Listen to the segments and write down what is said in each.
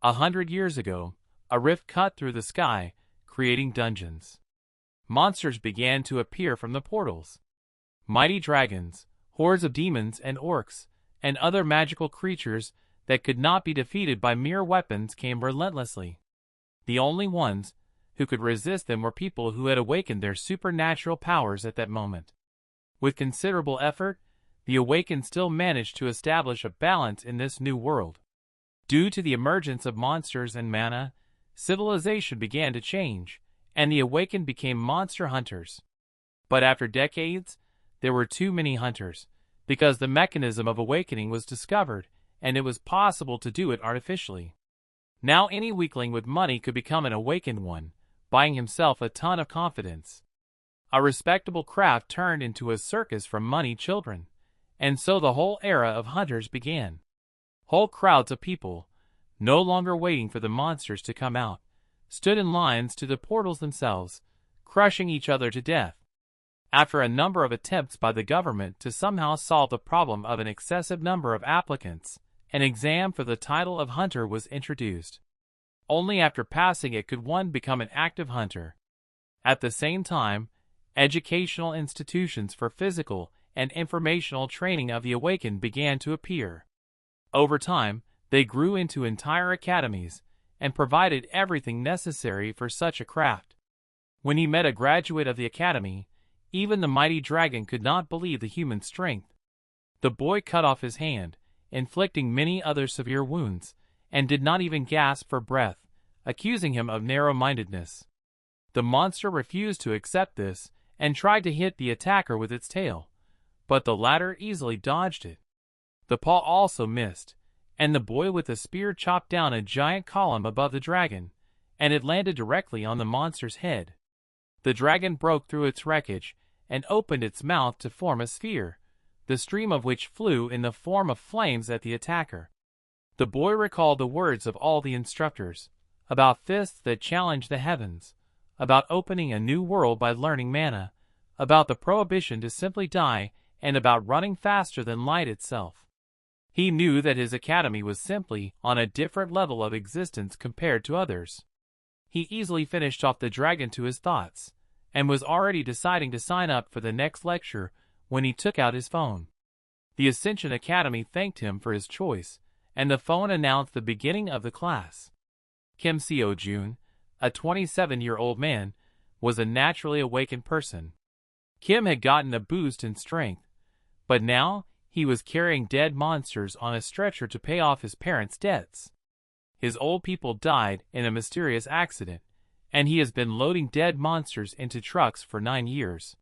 100 years ago, a rift cut through the sky, creating dungeons. Monsters began to appear from the portals. Mighty dragons, hordes of demons and orcs, and other magical creatures that could not be defeated by mere weapons came relentlessly. The only ones who could resist them were people who had awakened their supernatural powers at that moment. With considerable effort, the awakened still managed to establish a balance in this new world. Due to the emergence of monsters and mana, civilization began to change, and the awakened became monster hunters. But after decades, there were too many hunters, because the mechanism of awakening was discovered, and it was possible to do it artificially. Now any weakling with money could become an awakened one, buying himself a ton of confidence. A respectable craft turned into a circus for money children, and so the whole era of hunters began. Whole crowds of people, no longer waiting for the monsters to come out, stood in lines to the portals themselves, crushing each other to death. After a number of attempts by the government to somehow solve the problem of an excessive number of applicants, an exam for the title of hunter was introduced. Only after passing it could one become an active hunter. At the same time, educational institutions for physical and informational training of the awakened began to appear. Over time, they grew into entire academies and provided everything necessary for such a craft. When he met a graduate of the academy, even the mighty dragon could not believe the human strength. The boy cut off his hand, inflicting many other severe wounds, and did not even gasp for breath, accusing him of narrow-mindedness. The monster refused to accept this and tried to hit the attacker with its tail, but the latter easily dodged it. The paw also missed, and the boy with the spear chopped down a giant column above the dragon, and it landed directly on the monster's head. The dragon broke through its wreckage and opened its mouth to form a sphere, the stream of which flew in the form of flames at the attacker. The boy recalled the words of all the instructors, about fists that challenge the heavens, about opening a new world by learning mana, about the prohibition to simply die, and about running faster than light itself. He knew that his academy was simply on a different level of existence compared to others. He easily finished off the dragon to his thoughts, and was already deciding to sign up for the next lecture when he took out his phone. The Ascension Academy thanked him for his choice, and the phone announced the beginning of the class. Seo Joon, a 27-year-old man, was a naturally awakened person. Kim had gotten a boost in strength, but now he was carrying dead monsters on a stretcher to pay off his parents' debts. His old people died in a mysterious accident, and he has been loading dead monsters into trucks for 9 years.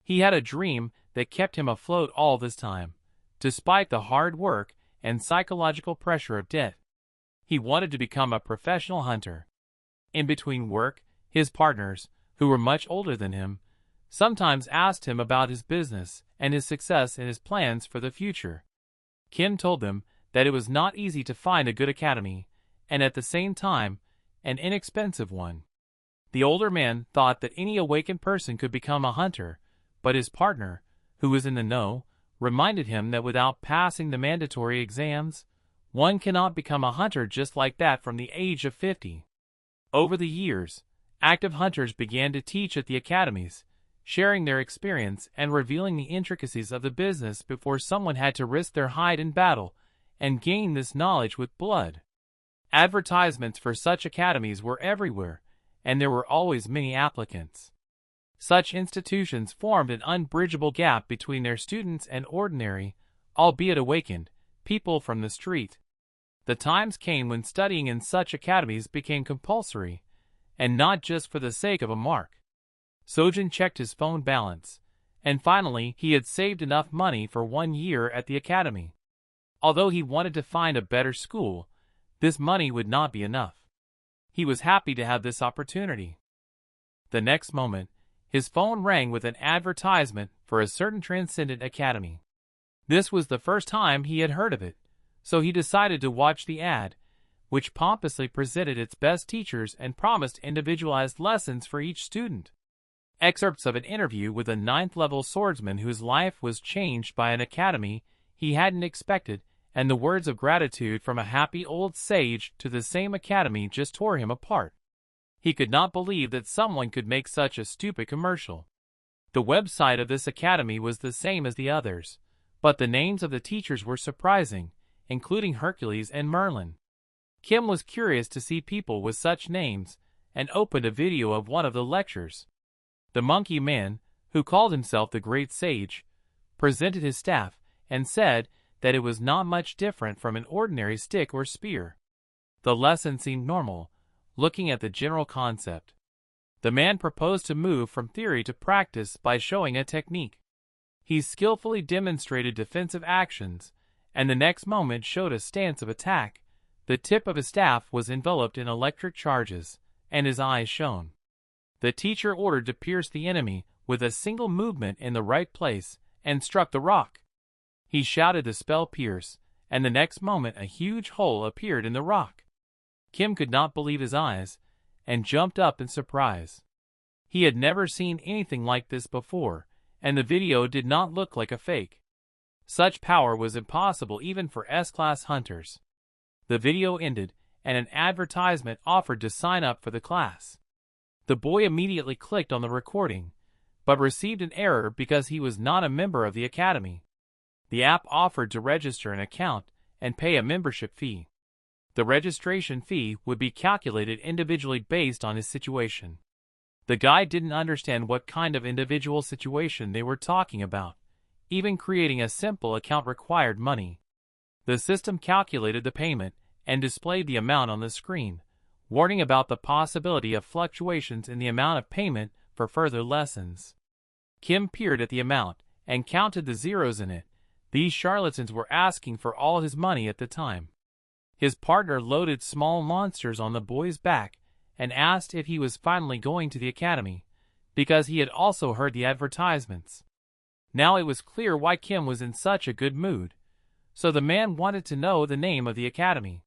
He had a dream that kept him afloat all this time, despite the hard work and psychological pressure of debt. He wanted to become a professional hunter. In between work, his partners, who were much older than him, sometimes asked him about his business and his success and his plans for the future. Kim told them that it was not easy to find a good academy, and at the same time, an inexpensive one. The older man thought that any awakened person could become a hunter, but his partner, who was in the know, reminded him that without passing the mandatory exams, one cannot become a hunter just like that from the age of 50. Over the years, active hunters began to teach at the academies, sharing their experience and revealing the intricacies of the business before someone had to risk their hide in battle and gain this knowledge with blood. Advertisements for such academies were everywhere, and there were always many applicants. Such institutions formed an unbridgeable gap between their students and ordinary, albeit awakened, people from the street. The times came when studying in such academies became compulsory, and not just for the sake of a mark. So Jun checked his phone balance, and finally he had saved enough money for 1 year at the academy. Although he wanted to find a better school, this money would not be enough. He was happy to have this opportunity. The next moment, his phone rang with an advertisement for a certain Transcendent Academy. This was the first time he had heard of it, so he decided to watch the ad, which pompously presented its best teachers and promised individualized lessons for each student. Excerpts of an interview with a 9th-level swordsman whose life was changed by an academy he hadn't expected, and the words of gratitude from a happy old sage to the same academy just tore him apart. He could not believe that someone could make such a stupid commercial. The website of this academy was the same as the others, but the names of the teachers were surprising, including Hercules and Merlin. Kim was curious to see people with such names and opened a video of one of the lectures. The monkey man, who called himself the Great Sage, presented his staff and said that it was not much different from an ordinary stick or spear. The lesson seemed normal, looking at the general concept. The man proposed to move from theory to practice by showing a technique. He skillfully demonstrated defensive actions, and the next moment showed a stance of attack. The tip of his staff was enveloped in electric charges, and his eyes shone. The teacher ordered to pierce the enemy with a single movement in the right place, and struck the rock. He shouted the spell pierce, and the next moment a huge hole appeared in the rock. Kim could not believe his eyes, and jumped up in surprise. He had never seen anything like this before, and the video did not look like a fake. Such power was impossible even for S-class hunters. The video ended, and an advertisement offered to sign up for the class. The boy immediately clicked on the recording, but received an error because he was not a member of the academy. The app offered to register an account and pay a membership fee. The registration fee would be calculated individually based on his situation. The guy didn't understand what kind of individual situation they were talking about. Even creating a simple account required money. The system calculated the payment and displayed the amount on the screen, warning about the possibility of fluctuations in the amount of payment for further lessons. Kim peered at the amount and counted the zeros in it. These charlatans were asking for all his money at the time. His partner loaded small monsters on the boy's back and asked if he was finally going to the academy, because he had also heard the advertisements. Now it was clear why Kim was in such a good mood. So the man wanted to know the name of the academy.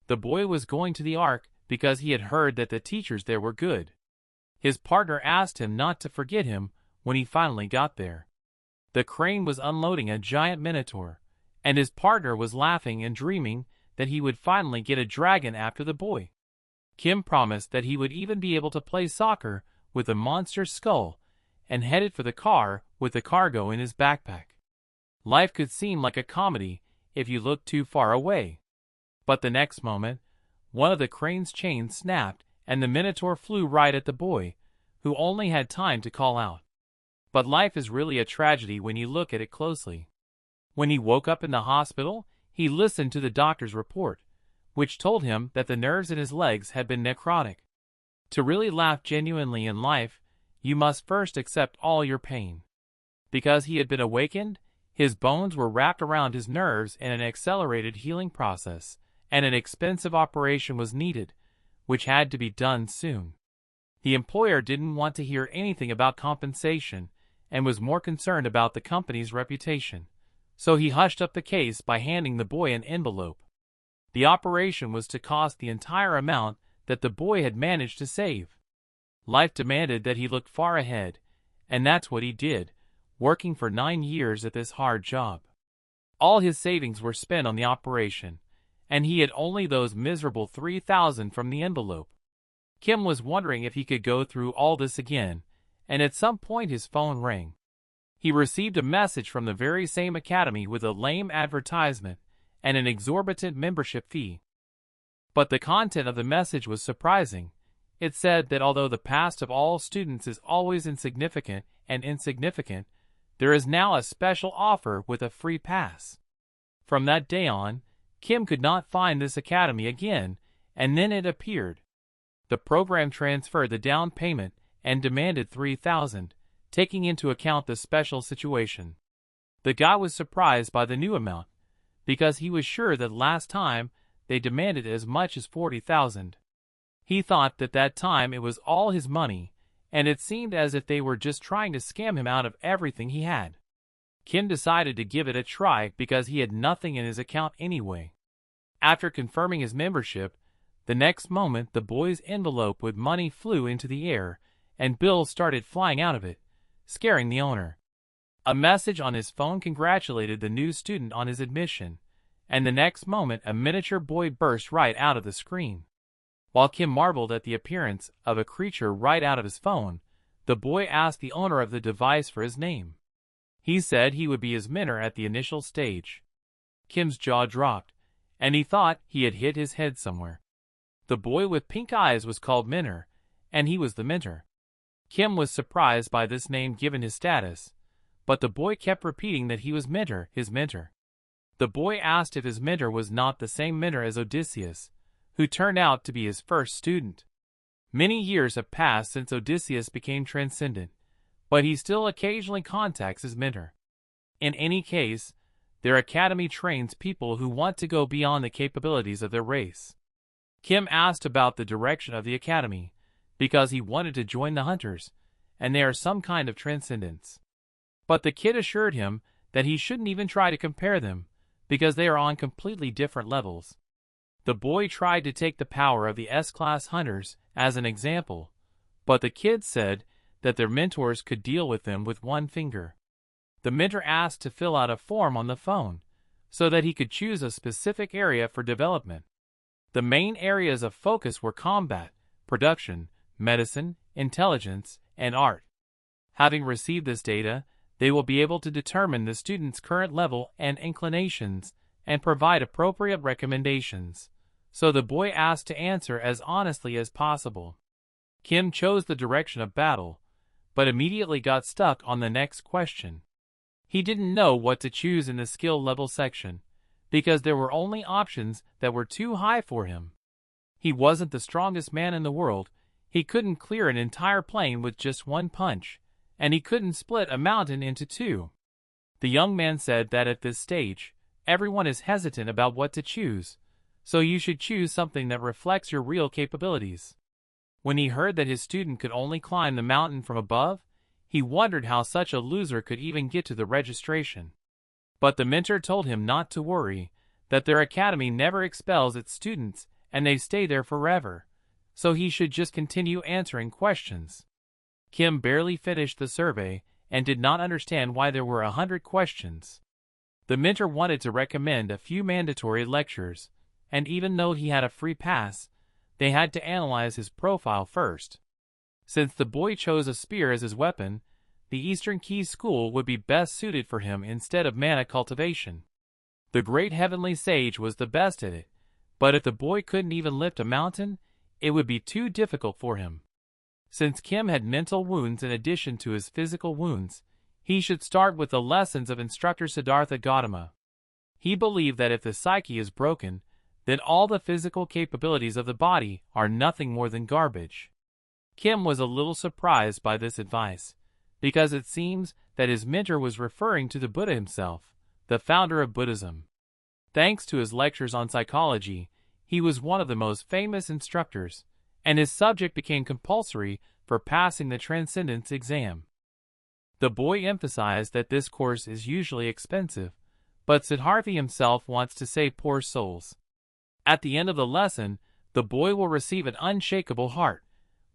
The boy was going to the Ark because he had heard that the teachers there were good. His partner asked him not to forget him when he finally got there. The crane was unloading a giant minotaur, and his partner was laughing and dreaming that he would finally get a dragon after the boy. Kim promised that he would even be able to play soccer with the monster's skull, and headed for the car with the cargo in his backpack. Life could seem like a comedy if you looked too far away. But the next moment, one of the crane's chains snapped and the minotaur flew right at the boy, who only had time to call out. But life is really a tragedy when you look at it closely. When he woke up in the hospital, he listened to the doctor's report, which told him that the nerves in his legs had been necrotic. To really laugh genuinely in life, you must first accept all your pain. Because he had been awakened, his bones were wrapped around his nerves in an accelerated healing process, and an expensive operation was needed, which had to be done soon. The employer didn't want to hear anything about compensation, and was more concerned about the company's reputation. So he hushed up the case by handing the boy an envelope. The operation was to cost the entire amount that the boy had managed to save. Life demanded that he look far ahead, and that's what he did, working for 9 years at this hard job. All his savings were spent on the operation, and he had only those miserable 3,000 from the envelope. Kim was wondering if he could go through all this again, and at some point his phone rang. He received a message from the very same academy with a lame advertisement and an exorbitant membership fee. But the content of the message was surprising. It said that although the past of all students is always insignificant, there is now a special offer with a free pass. From that day on, Kim could not find this academy again, and then it appeared. The program transferred the down payment and demanded 3,000, taking into account the special situation. The guy was surprised by the new amount, because he was sure that last time they demanded as much as 40,000. He thought that that time it was all his money, and it seemed as if they were just trying to scam him out of everything he had. Kim decided to give it a try because he had nothing in his account anyway. After confirming his membership, the next moment the boy's envelope with money flew into the air, and bills started flying out of it, scaring the owner. A message on his phone congratulated the new student on his admission, and the next moment a miniature boy burst right out of the screen. While Kim marveled at the appearance of a creature right out of his phone, the boy asked the owner of the device for his name. He said he would be his mentor at the initial stage. Kim's jaw dropped, and he thought he had hit his head somewhere. The boy with pink eyes was called Mentor, and he was the mentor. Kim was surprised by this name given his status, but the boy kept repeating that he was mentor, his mentor. The boy asked if his mentor was not the same mentor as Odysseus, who turned out to be his first student. Many years have passed since Odysseus became transcendent, but he still occasionally contacts his mentor. In any case, their academy trains people who want to go beyond the capabilities of their race. Kim asked about the direction of the academy, because he wanted to join the hunters, and they are some kind of transcendents. But the kid assured him that he shouldn't even try to compare them, because they are on completely different levels. The boy tried to take the power of the S-class hunters as an example, but the kid said that their mentors could deal with them with one finger. The mentor asked to fill out a form on the phone, so that he could choose a specific area for development. The main areas of focus were combat, production, medicine, intelligence, and art. Having received this data, they will be able to determine the student's current level and inclinations and provide appropriate recommendations. So the boy asked to answer as honestly as possible. Kim chose the direction of battle, but immediately got stuck on the next question. He didn't know what to choose in the skill level section, because there were only options that were too high for him. He wasn't the strongest man in the world, he couldn't clear an entire plane with just one punch, and he couldn't split a mountain into two. The young man said that at this stage, everyone is hesitant about what to choose, so you should choose something that reflects your real capabilities. When he heard that his student could only climb the mountain from above, he wondered how such a loser could even get to the registration. But the mentor told him not to worry, that their academy never expels its students and they stay there forever, so he should just continue answering questions. Kim barely finished the survey and did not understand why there were 100 questions. The mentor wanted to recommend a few mandatory lectures, and even though he had a free pass, they had to analyze his profile first. Since the boy chose a spear as his weapon, the Eastern Keys School would be best suited for him instead of mana cultivation. The great heavenly sage was the best at it, but if the boy couldn't even lift a mountain, it would be too difficult for him. Since Kim had mental wounds in addition to his physical wounds, he should start with the lessons of instructor Siddhartha Gautama. He believed that if the psyche is broken, then all the physical capabilities of the body are nothing more than garbage. Kim was a little surprised by this advice, because it seems that his mentor was referring to the Buddha himself, the founder of Buddhism. Thanks to his lectures on psychology, he was one of the most famous instructors, and his subject became compulsory for passing the Transcendence exam. The boy emphasized that this course is usually expensive, but Siddhartha himself wants to save poor souls. At the end of the lesson, the boy will receive an unshakable heart,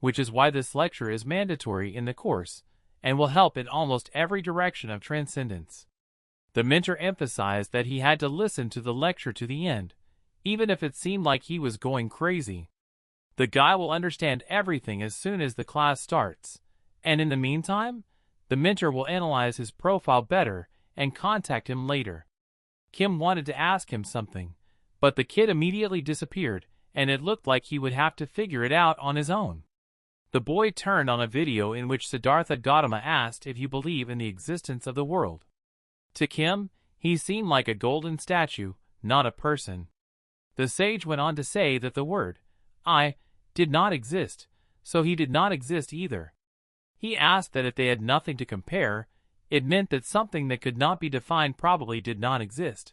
which is why this lecture is mandatory in the course, and will help in almost every direction of transcendence. The mentor emphasized that he had to listen to the lecture to the end, even if it seemed like he was going crazy. The guy will understand everything as soon as the class starts, and in the meantime, the mentor will analyze his profile better and contact him later. Kim wanted to ask him something, but the kid immediately disappeared, and it looked like he would have to figure it out on his own. The boy turned on a video in which Siddhartha Gautama asked if you believe in the existence of the world. To Kim, he seemed like a golden statue, not a person. The sage went on to say that the word, I, did not exist, so he did not exist either. He asked that if they had nothing to compare, it meant that something that could not be defined probably did not exist.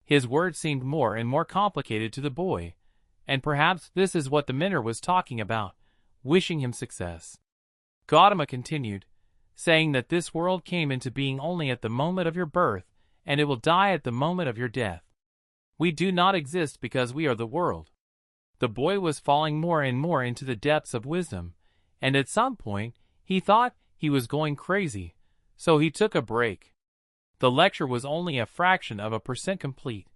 His words seemed more and more complicated to the boy, and perhaps this is what the mentor was talking about, wishing him success. Gautama continued, saying that this world came into being only at the moment of your birth, and it will die at the moment of your death. We do not exist because we are the world. The boy was falling more and more into the depths of wisdom, and at some point, he thought he was going crazy, so he took a break. The lecture was only a fraction of a percent complete,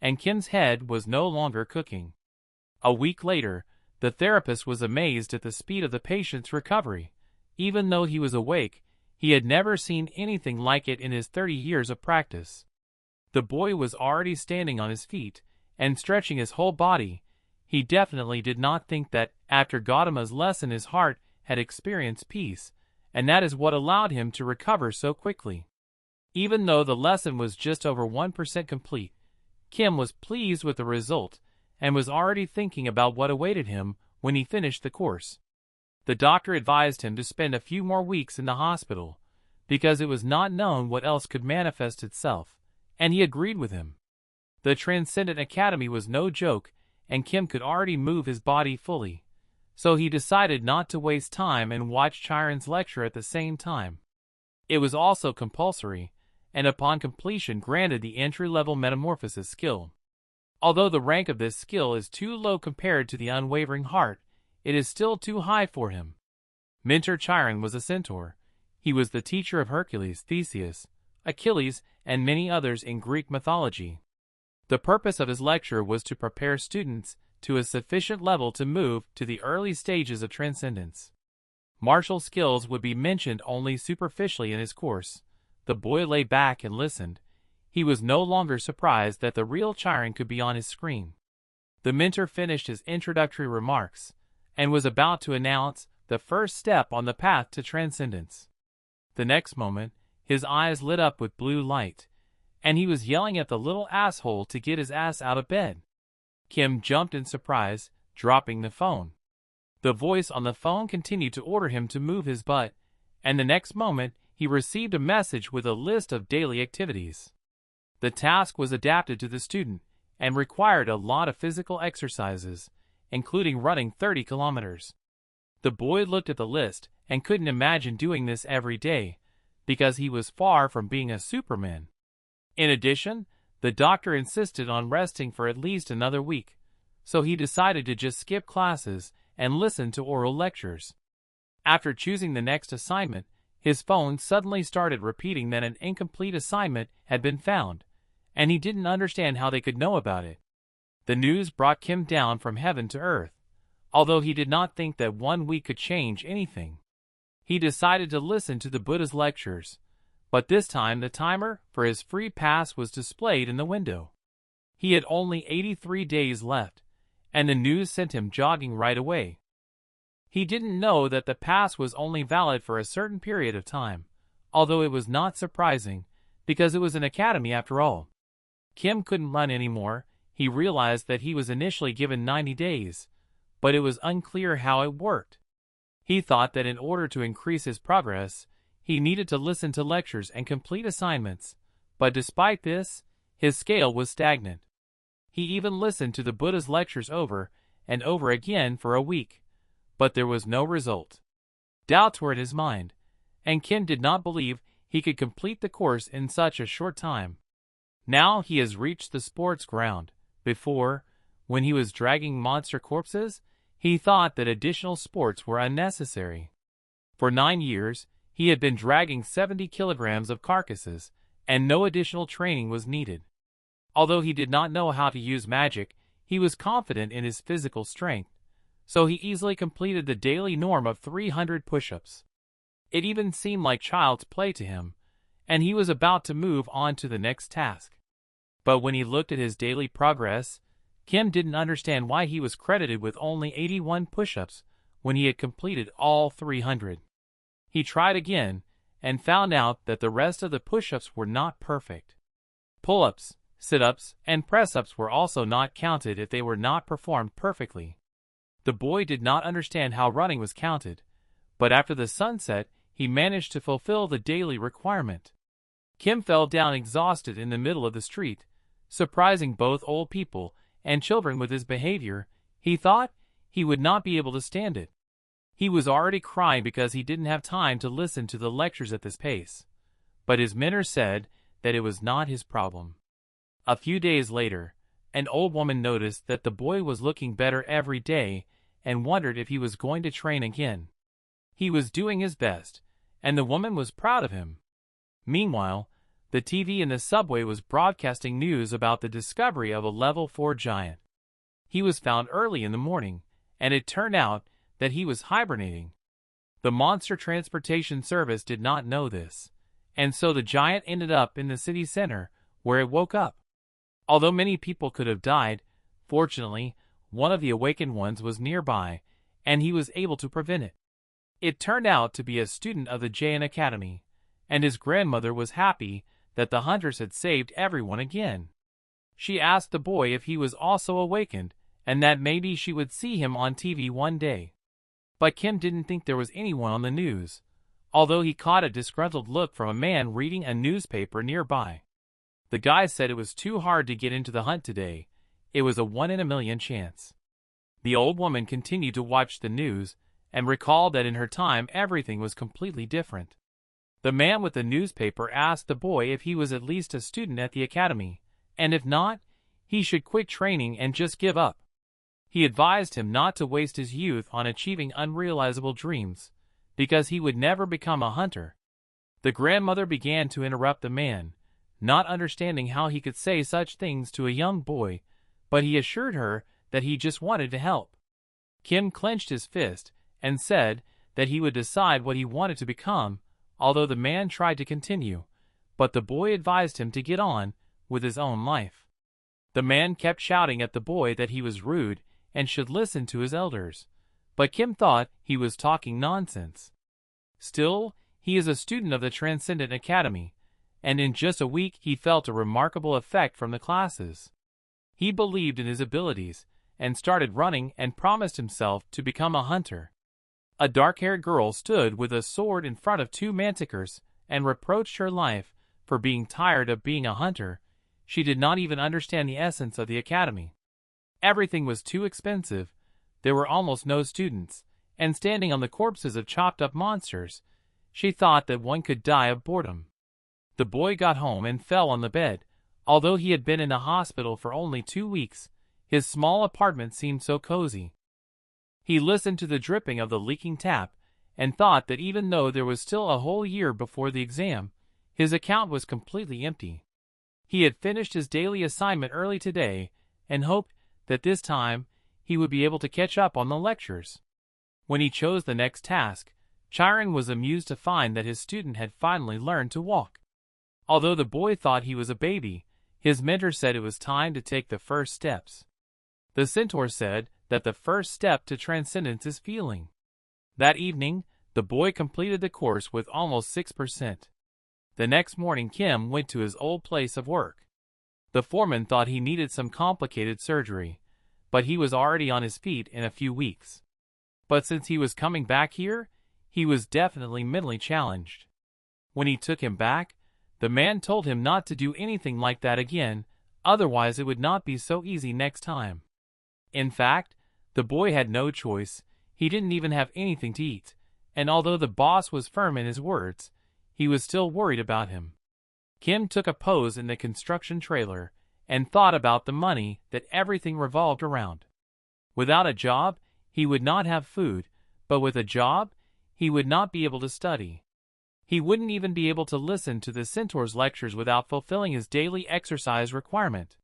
and Kim's head was no longer cooking. A week later, the therapist was amazed at the speed of the patient's recovery. Even though he was awake, he had never seen anything like it in his 30 years of practice. The boy was already standing on his feet and stretching his whole body. He definitely did not think that, after Gautama's lesson, his heart had experienced peace, and that is what allowed him to recover so quickly. Even though the lesson was just over 1% complete, Kim was pleased with the result and was already thinking about what awaited him when he finished the course. The doctor advised him to spend a few more weeks in the hospital, because it was not known what else could manifest itself, and he agreed with him. The Transcendental Academy was no joke, and Kim could already move his body fully, so he decided not to waste time and watch Chiron's lecture at the same time. It was also compulsory, and upon completion granted the entry-level metamorphosis skill. Although the rank of this skill is too low compared to the unwavering heart, it is still too high for him. Mentor Chiron was a centaur. He was the teacher of Hercules, Theseus, Achilles, and many others in Greek mythology. The purpose of his lecture was to prepare students to a sufficient level to move to the early stages of transcendence. Martial skills would be mentioned only superficially in his course. The boy lay back and listened. He was no longer surprised that the real Chiron could be on his screen. The mentor finished his introductory remarks and was about to announce the first step on the path to transcendence. The next moment, his eyes lit up with blue light, and he was yelling at the little asshole to get his ass out of bed. Kim jumped in surprise, dropping the phone. The voice on the phone continued to order him to move his butt, and the next moment, he received a message with a list of daily activities. The task was adapted to the student and required a lot of physical exercises, including running 30 kilometers. The boy looked at the list and couldn't imagine doing this every day, because he was far from being a Superman. In addition, the doctor insisted on resting for at least another week, so he decided to just skip classes and listen to oral lectures. After choosing the next assignment, his phone suddenly started repeating that an incomplete assignment had been found, and he didn't understand how they could know about it. The news brought Kim down from heaven to earth, although he did not think that 1 week could change anything. He decided to listen to the Buddha's lectures, but this time the timer for his free pass was displayed in the window. He had only 83 days left, and the news sent him jogging right away. He didn't know that the pass was only valid for a certain period of time, although it was not surprising, because it was an academy after all. Kim couldn't run anymore. He realized that he was initially given 90 days, but it was unclear how it worked. He thought that in order to increase his progress, he needed to listen to lectures and complete assignments, but despite this, his scale was stagnant. He even listened to the Buddha's lectures over and over again for a week, but there was no result. Doubts were in his mind, and Kim did not believe he could complete the course in such a short time. Now he has reached the sports ground. Before, when he was dragging monster corpses, he thought that additional sports were unnecessary. For 9 years, he had been dragging 70 kilograms of carcasses, and no additional training was needed. Although he did not know how to use magic, he was confident in his physical strength, so he easily completed the daily norm of 300 push-ups. It even seemed like child's play to him, and he was about to move on to the next task. But when he looked at his daily progress, Kim didn't understand why he was credited with only 81 push-ups when he had completed all 300. He tried again and found out that the rest of the push-ups were not perfect. Pull-ups, sit-ups, and press-ups were also not counted if they were not performed perfectly. The boy did not understand how running was counted, but after the sunset, he managed to fulfill the daily requirement. Kim fell down exhausted in the middle of the street, surprising both old people and children with his behavior. He thought he would not be able to stand it. He was already crying because he didn't have time to listen to the lectures at this pace, but his mentor said that it was not his problem. A few days later, an old woman noticed that the boy was looking better every day and wondered if he was going to train again. He was doing his best, and the woman was proud of him. Meanwhile, The TV in the subway was broadcasting news about the discovery of a level 4 giant. He was found early in the morning, and it turned out that he was hibernating. The monster transportation service did not know this, and so the giant ended up in the city center, where it woke up. Although many people could have died, fortunately, one of the awakened ones was nearby, and he was able to prevent it. It turned out to be a student of the Jin Academy, and his grandmother was happy that the hunters had saved everyone again. She asked the boy if he was also awakened, and that maybe she would see him on TV one day. But Kim didn't think there was anyone on the news, although he caught a disgruntled look from a man reading a newspaper nearby. The guy said it was too hard to get into the hunt today. It was a 1 in a million chance. The old woman continued to watch the news and recalled that in her time everything was completely different. The man with the newspaper asked the boy if he was at least a student at the academy, and if not, he should quit training and just give up. He advised him not to waste his youth on achieving unrealizable dreams, because he would never become a hunter. The grandmother began to interrupt the man, not understanding how he could say such things to a young boy, but he assured her that he just wanted to help. Kim clenched his fist and said that he would decide what he wanted to become, although the man tried to continue, but the boy advised him to get on with his own life. The man kept shouting at the boy that he was rude and should listen to his elders, but Kim thought he was talking nonsense. Still, he is a student of the Transcendental Academy, and in just a week he felt a remarkable effect from the classes. He believed in his abilities and started running and promised himself to become a hunter. A dark-haired girl stood with a sword in front of 2 manticores and reproached her life for being tired of being a hunter. She did not even understand the essence of the academy. Everything was too expensive, there were almost no students, and standing on the corpses of chopped-up monsters, she thought that one could die of boredom. The boy got home and fell on the bed. Although he had been in the hospital for only 2 weeks, his small apartment seemed so cozy. He listened to the dripping of the leaking tap and thought that even though there was still a whole year before the exam, his account was completely empty. He had finished his daily assignment early today and hoped that this time he would be able to catch up on the lectures. When he chose the next task, Chiron was amused to find that his student had finally learned to walk. Although the boy thought he was a baby, his mentor said it was time to take the first steps. The centaur said that the first step to transcendence is feeling. That evening, the boy completed the course with almost 6%. The next morning Kim went to his old place of work. The foreman thought he needed some complicated surgery, but he was already on his feet in a few weeks. But since he was coming back here, he was definitely mentally challenged. When he took him back, the man told him not to do anything like that again, otherwise it would not be so easy next time. In fact, the boy had no choice. He didn't even have anything to eat, and although the boss was firm in his words, he was still worried about him. Kim took a pose in the construction trailer and thought about the money that everything revolved around. Without a job, he would not have food, but with a job, he would not be able to study. He wouldn't even be able to listen to the centaur's lectures without fulfilling his daily exercise requirement.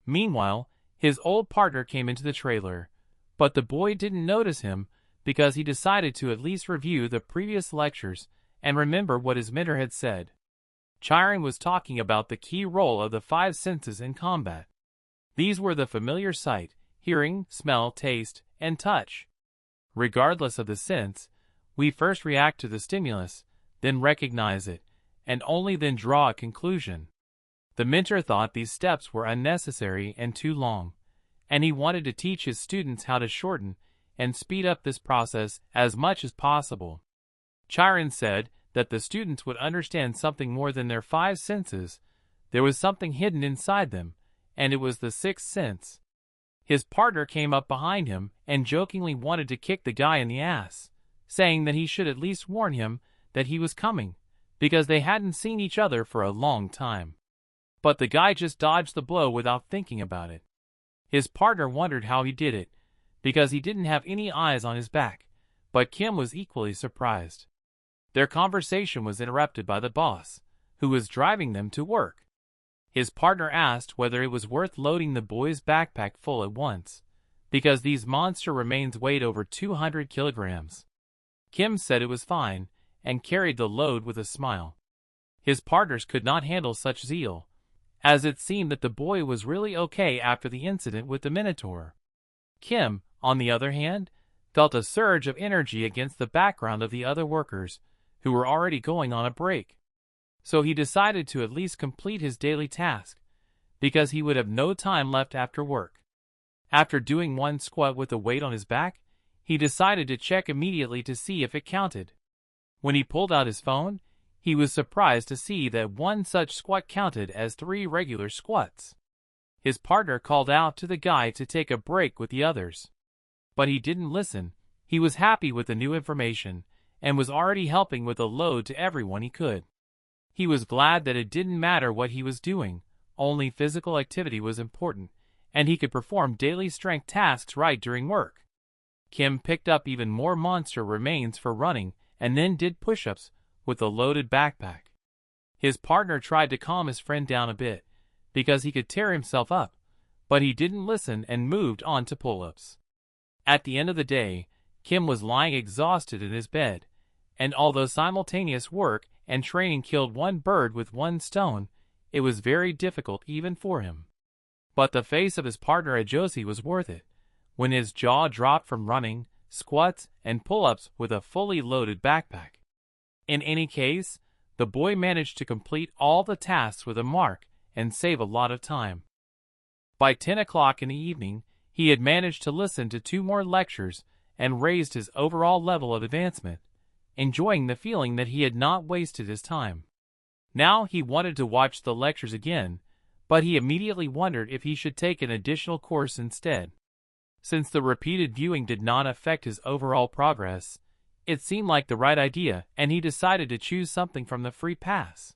Meanwhile, his old partner came into the trailer, but the boy didn't notice him because he decided to at least review the previous lectures and remember what his mentor had said. Chiron was talking about the key role of the 5 senses in combat. These were the familiar sight, hearing, smell, taste, and touch. Regardless of the sense, we first react to the stimulus, then recognize it, and only then draw a conclusion. The mentor thought these steps were unnecessary and too long, and he wanted to teach his students how to shorten and speed up this process as much as possible. Chiron said that the students would understand something more than their 5 senses. There was something hidden inside them, and it was the 6th sense. His partner came up behind him and jokingly wanted to kick the guy in the ass, saying that he should at least warn him that he was coming, because they hadn't seen each other for a long time. But the guy just dodged the blow without thinking about it. His partner wondered how he did it, because he didn't have any eyes on his back, but Kim was equally surprised. Their conversation was interrupted by the boss, who was driving them to work. His partner asked whether it was worth loading the boy's backpack full at once, because these monster remains weighed over 200 kilograms. Kim said it was fine, and carried the load with a smile. His partners could not handle such zeal, as it seemed that the boy was really okay after the incident with the Minotaur. Kim, on the other hand, felt a surge of energy against the background of the other workers, who were already going on a break. So he decided to at least complete his daily task, because he would have no time left after work. After doing one squat with the weight on his back, he decided to check immediately to see if it counted. When he pulled out his phone, he was surprised to see that one such squat counted as 3 regular squats. His partner called out to the guy to take a break with the others. But he didn't listen. He was happy with the new information, and was already helping with the load to everyone he could. He was glad that it didn't matter what he was doing, only physical activity was important, and he could perform daily strength tasks right during work. Kim picked up even more monster remains for running, and then did push-ups with a loaded backpack. His partner tried to calm his friend down a bit, because he could tear himself up, but he didn't listen and moved on to pull-ups. At the end of the day, Kim was lying exhausted in his bed, and although simultaneous work and training killed one bird with one stone, it was very difficult even for him. But the face of his partner Ajosi was worth it, when his jaw dropped from running, squats, and pull-ups with a fully loaded backpack. In any case, the boy managed to complete all the tasks with a mark and save a lot of time. By 10 o'clock in the evening, he had managed to listen to 2 more lectures and raised his overall level of advancement, enjoying the feeling that he had not wasted his time. Now he wanted to watch the lectures again, but he immediately wondered if he should take an additional course instead. Since the repeated viewing did not affect his overall progress, it seemed like the right idea, and he decided to choose something from the free pass.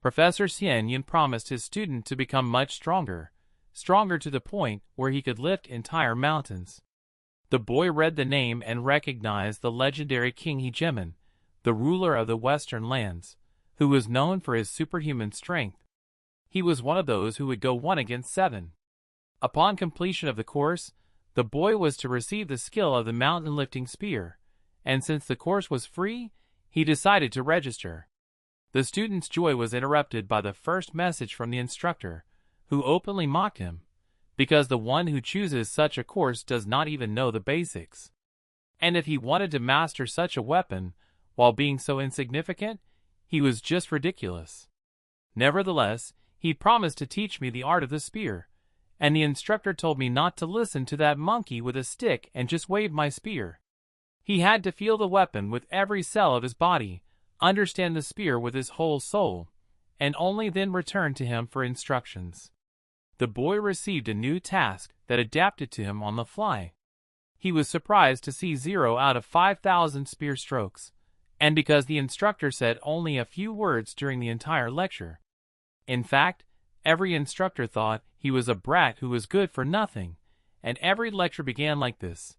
Professor Seo Joon promised his student to become much stronger to the point where he could lift entire mountains. The boy read the name and recognized the legendary King Heejeon, the ruler of the western lands, who was known for his superhuman strength. He was one of those who would go 1 against 7. Upon completion of the course, the boy was to receive the skill of the mountain lifting spear, and since the course was free, he decided to register. The student's joy was interrupted by the first message from the instructor, who openly mocked him, because the one who chooses such a course does not even know the basics. And if he wanted to master such a weapon while being so insignificant, he was just ridiculous. Nevertheless, he promised to teach me the art of the spear, and the instructor told me not to listen to that monkey with a stick and just wave my spear. He had to feel the weapon with every cell of his body, understand the spear with his whole soul, and only then return to him for instructions. The boy received a new task that adapted to him on the fly. He was surprised to see 0 out of 5,000 spear strokes, and because the instructor said only a few words during the entire lecture. In fact, every instructor thought he was a brat who was good for nothing, and every lecture began like this.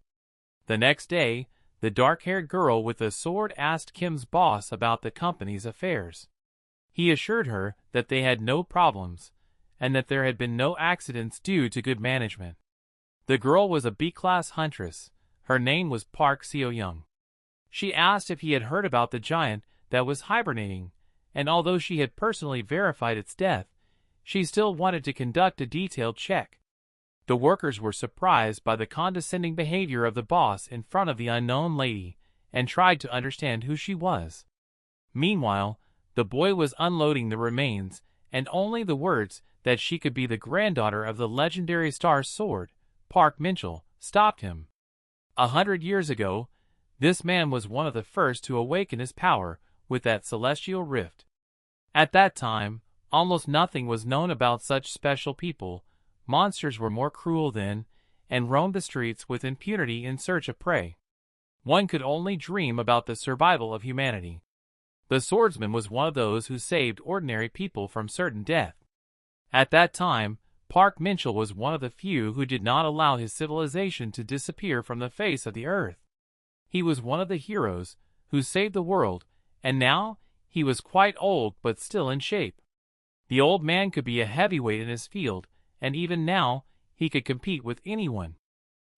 The next day, the dark-haired girl with the sword asked Kim's boss about the company's affairs. He assured her that they had no problems, and that there had been no accidents due to good management. The girl was a B-class huntress. Her name was Park Seo Young. She asked if he had heard about the giant that was hibernating, and although she had personally verified its death, she still wanted to conduct a detailed check. The workers were surprised by the condescending behavior of the boss in front of the unknown lady, and tried to understand who she was. Meanwhile, the boy was unloading the remains, and only the words that she could be the granddaughter of the legendary star sword, Park Minchul, stopped him. 100 years ago, this man was one of the first to awaken his power with that celestial rift. At that time, almost nothing was known about such special people. Monsters were more cruel then, and roamed the streets with impunity in search of prey. One could only dream about the survival of humanity. The swordsman was one of those who saved ordinary people from certain death. At that time, Park Minchul was one of the few who did not allow his civilization to disappear from the face of the earth. He was one of the heroes who saved the world, and now he was quite old but still in shape. The old man could be a heavyweight in his field, and even now, he could compete with anyone.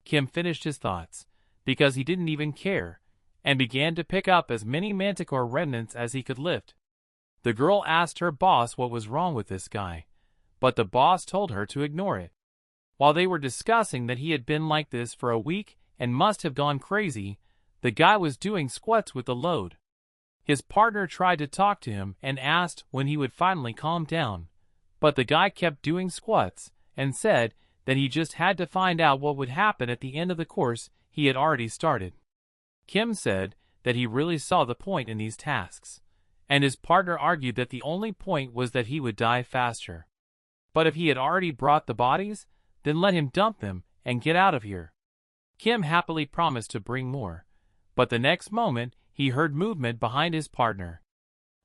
Kim finished his thoughts, because he didn't even care, and began to pick up as many manticore remnants as he could lift. The girl asked her boss what was wrong with this guy, but the boss told her to ignore it. While they were discussing that he had been like this for a week and must have gone crazy, the guy was doing squats with the load. His partner tried to talk to him and asked when he would finally calm down, but the guy kept doing squats and said that he just had to find out what would happen at the end of the course he had already started. Kim said that he really saw the point in these tasks, and his partner argued that the only point was that he would die faster. But if he had already brought the bodies, then let him dump them and get out of here. Kim happily promised to bring more, but the next moment he heard movement behind his partner.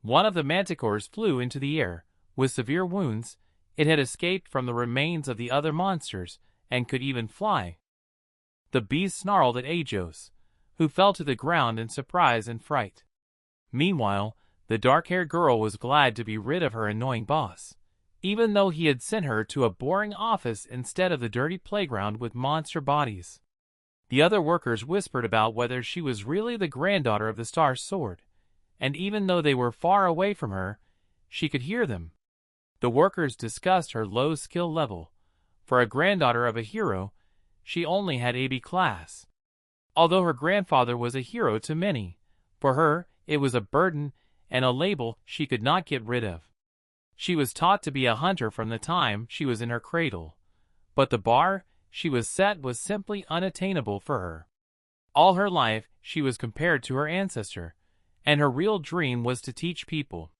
One of the manticores flew into the air, with severe wounds. It had escaped from the remains of the other monsters, and could even fly. The beast snarled at Ajos, who fell to the ground in surprise and fright. Meanwhile, the dark-haired girl was glad to be rid of her annoying boss, even though he had sent her to a boring office instead of the dirty playground with monster bodies. The other workers whispered about whether she was really the granddaughter of the Star Sword, and even though they were far away from her, she could hear them. The workers discussed her low skill level. For a granddaughter of a hero, she only had AB class. Although her grandfather was a hero to many, for her, it was a burden and a label she could not get rid of. She was taught to be a hunter from the time she was in her cradle, but the bar she was set was simply unattainable for her. All her life, she was compared to her ancestor, and her real dream was to teach people.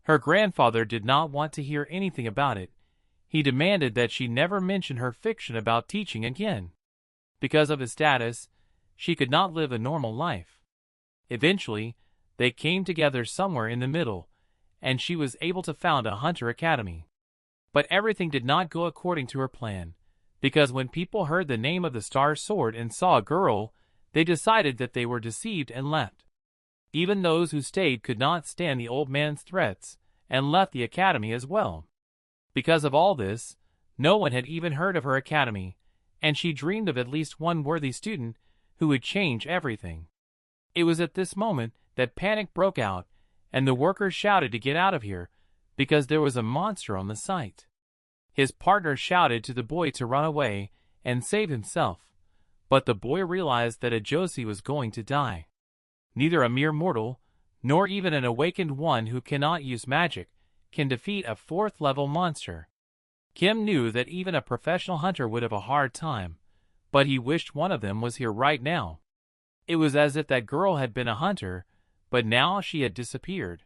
Her grandfather did not want to hear anything about it. He demanded that she never mention her fiction about teaching again. Because of his status, she could not live a normal life. Eventually, they came together somewhere in the middle, and she was able to found a hunter academy. But everything did not go according to her plan, because when people heard the name of the Star Sword and saw a girl, they decided that they were deceived and left. Even those who stayed could not stand the old man's threats, and left the academy as well. Because of all this, no one had even heard of her academy, and she dreamed of at least one worthy student who would change everything. It was at this moment that panic broke out, and the workers shouted to get out of here, because there was a monster on the site. His partner shouted to the boy to run away and save himself, but the boy realized that Ajosi was going to die. Neither a mere mortal, nor even an awakened one who cannot use magic, can defeat a fourth-level monster. Kim knew that even a professional hunter would have a hard time, but he wished one of them was here right now. It was as if that girl had been a hunter, but now she had disappeared.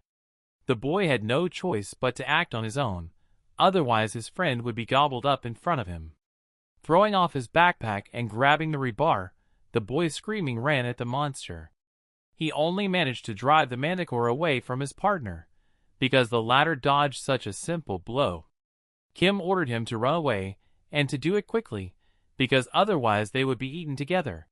The boy had no choice but to act on his own, otherwise his friend would be gobbled up in front of him. Throwing off his backpack and grabbing the rebar, the boy screaming ran at the monster. He only managed to drive the manticore away from his partner, because the latter dodged such a simple blow. Kim ordered him to run away, and to do it quickly, because otherwise they would be eaten together.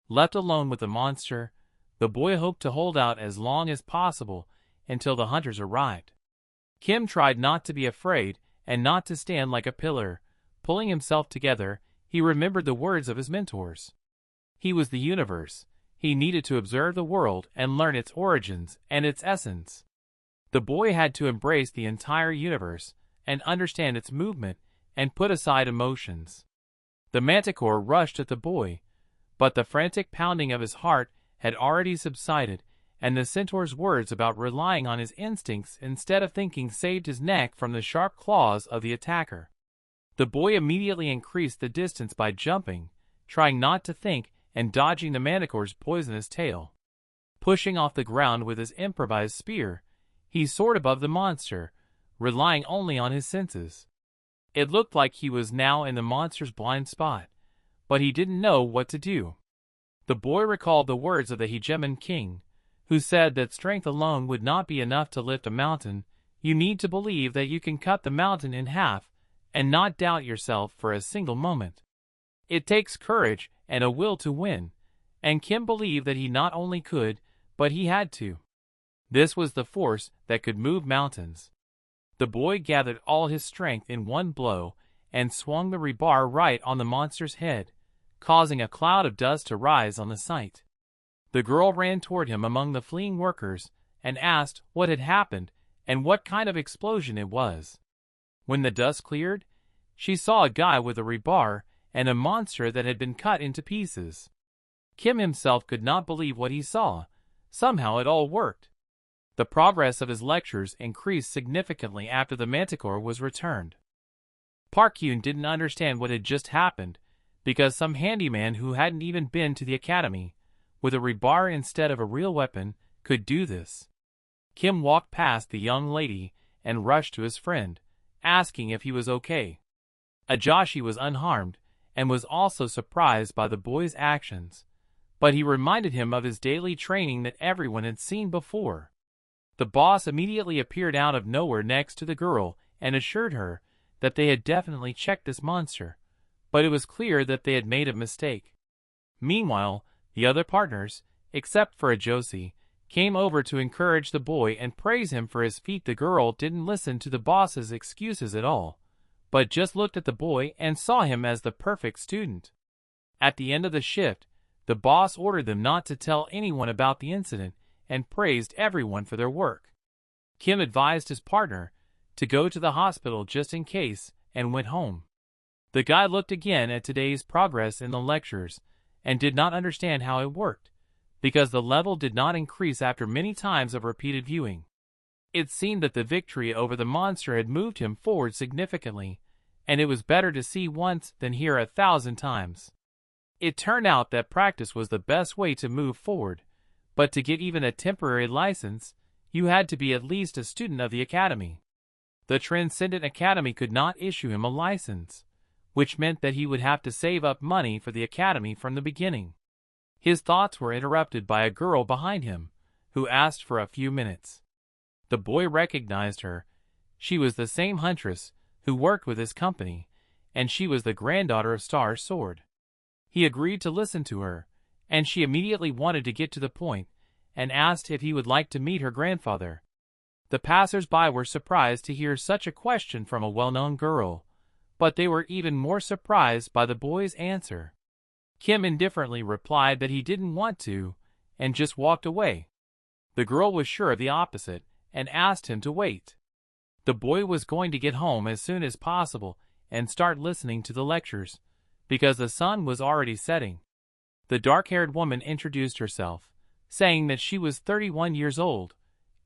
Left alone with the monster, the boy hoped to hold out as long as possible until the hunters arrived. Kim tried not to be afraid and not to stand like a pillar. Pulling himself together, he remembered the words of his mentors. He was the universe. He needed to observe the world and learn its origins and its essence. The boy had to embrace the entire universe and understand its movement and put aside emotions. The manticore rushed at the boy, but the frantic pounding of his heart had already subsided, and the centaur's words about relying on his instincts instead of thinking saved his neck from the sharp claws of the attacker. The boy immediately increased the distance by jumping, trying not to think, and dodging the manticore's poisonous tail. Pushing off the ground with his improvised spear, he soared above the monster, relying only on his senses. It looked like he was now in the monster's blind spot, but he didn't know what to do. The boy recalled the words of the Hegemon King, who said that strength alone would not be enough to lift a mountain. You need to believe that you can cut the mountain in half, and not doubt yourself for a single moment. It takes courage and a will to win, and Kim believed that he not only could, but he had to. This was the force that could move mountains. The boy gathered all his strength in one blow and swung the rebar right on the monster's head, causing a cloud of dust to rise on the sight. The girl ran toward him among the fleeing workers and asked what had happened and what kind of explosion it was. When the dust cleared, she saw a guy with a rebar and a monster that had been cut into pieces. Kim himself could not believe what he saw. Somehow it all worked. The progress of his lectures increased significantly after the manticore was returned. Park Hyun didn't understand what had just happened, because some handyman who hadn't even been to the academy, with a rebar instead of a real weapon, could do this. Kim walked past the young lady and rushed to his friend, asking if he was okay. Ajashi was unharmed and was also surprised by the boy's actions, but he reminded him of his daily training that everyone had seen before. The boss immediately appeared out of nowhere next to the girl and assured her that they had definitely checked this monster, but it was clear that they had made a mistake. Meanwhile, the other partners, except for Ajosi, came over to encourage the boy and praise him for his feat. The girl didn't listen to the boss's excuses at all, but just looked at the boy and saw him as the perfect student. At the end of the shift, the boss ordered them not to tell anyone about the incident and praised everyone for their work. Kim advised his partner to go to the hospital just in case and went home. The guy looked again at today's progress in the lectures and did not understand how it worked, because the level did not increase after many times of repeated viewing. It seemed that the victory over the monster had moved him forward significantly, and it was better to see once than hear 1,000 times. It turned out that practice was the best way to move forward, but to get even a temporary license, you had to be at least a student of the academy. The Transcendent Academy could not issue him a license, which meant that he would have to save up money for the academy from the beginning. His thoughts were interrupted by a girl behind him, who asked for a few minutes. The boy recognized her. She was the same huntress who worked with his company, and she was the granddaughter of Star Sword. He agreed to listen to her, and she immediately wanted to get to the point and asked if he would like to meet her grandfather. The passers-by were surprised to hear such a question from a well-known girl, but they were even more surprised by the boy's answer. Kim indifferently replied that he didn't want to, and just walked away. The girl was sure of the opposite, and asked him to wait. The boy was going to get home as soon as possible and start listening to the lectures, because the sun was already setting. The dark-haired woman introduced herself, saying that she was 31 years old,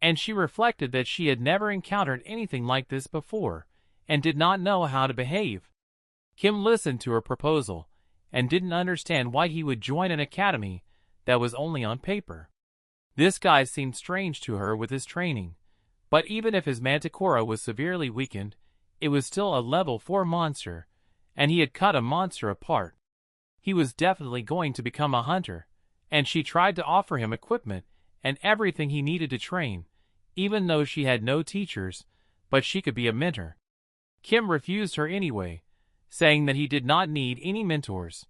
and she reflected that she had never encountered anything like this before, and did not know how to behave. Kim listened to her proposal, and didn't understand why he would join an academy that was only on paper. This guy seemed strange to her with his training, but even if his manticora was severely weakened, it was still a level 4 monster, and he had cut a monster apart. He was definitely going to become a hunter, and she tried to offer him equipment and everything he needed to train, even though she had no teachers, but she could be a mentor. Kim refused her anyway, saying that he did not need any mentors.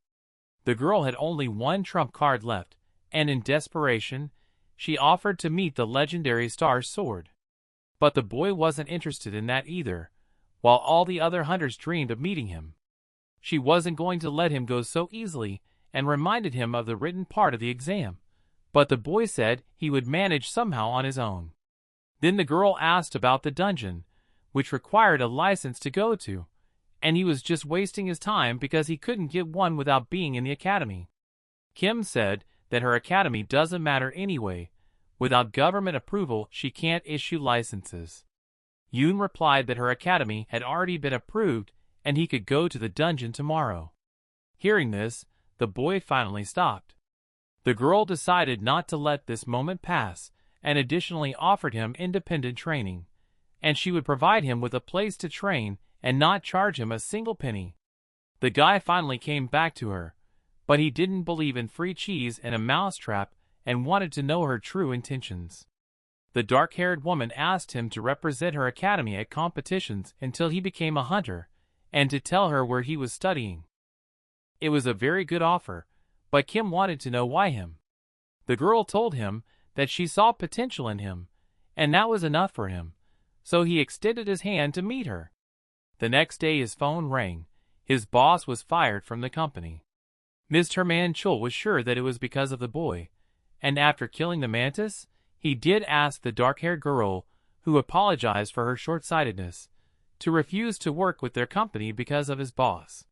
The girl had only one trump card left, and in desperation, she offered to meet the legendary Star Sword. But the boy wasn't interested in that either, while all the other hunters dreamed of meeting him. She wasn't going to let him go so easily and reminded him of the written part of the exam, but the boy said he would manage somehow on his own. Then the girl asked about the dungeon, which required a license to go to, and he was just wasting his time because he couldn't get one without being in the academy. Kim said that her academy doesn't matter anyway. Without government approval, she can't issue licenses. Yoon replied that her academy had already been approved and he could go to the dungeon tomorrow. Hearing this, the boy finally stopped. The girl decided not to let this moment pass and additionally offered him independent training, and she would provide him with a place to train and not charge him a single penny. The guy finally came back to her, but he didn't believe in free cheese and a mousetrap and wanted to know her true intentions. The dark-haired woman asked him to represent her academy at competitions until he became a hunter, and to tell her where he was studying. It was a very good offer, but Kim wanted to know why him. The girl told him that she saw potential in him, and that was enough for him, so he extended his hand to meet her. The next day his phone rang. His boss was fired from the company. Mr. Manchul was sure that it was because of the boy, and after killing the mantis, he did ask the dark-haired girl, who apologized for her short-sightedness, to refuse to work with their company because of his boss.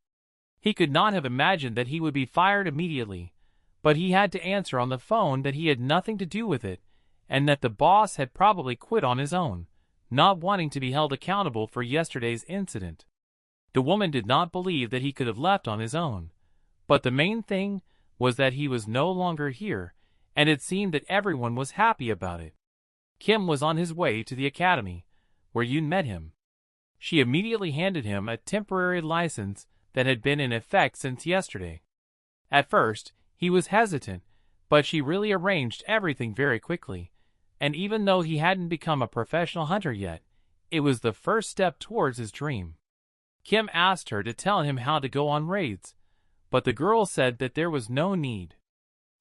He could not have imagined that he would be fired immediately, but he had to answer on the phone that he had nothing to do with it, and that the boss had probably quit on his own, not wanting to be held accountable for yesterday's incident. The woman did not believe that he could have left on his own, but the main thing was that he was no longer here, and it seemed that everyone was happy about it. Kim was on his way to the academy, where Yoon met him. She immediately handed him a temporary license that had been in effect since yesterday. At first, he was hesitant, but she really arranged everything very quickly, and even though he hadn't become a professional hunter yet, it was the first step towards his dream. Kim asked her to tell him how to go on raids, but the girl said that there was no need.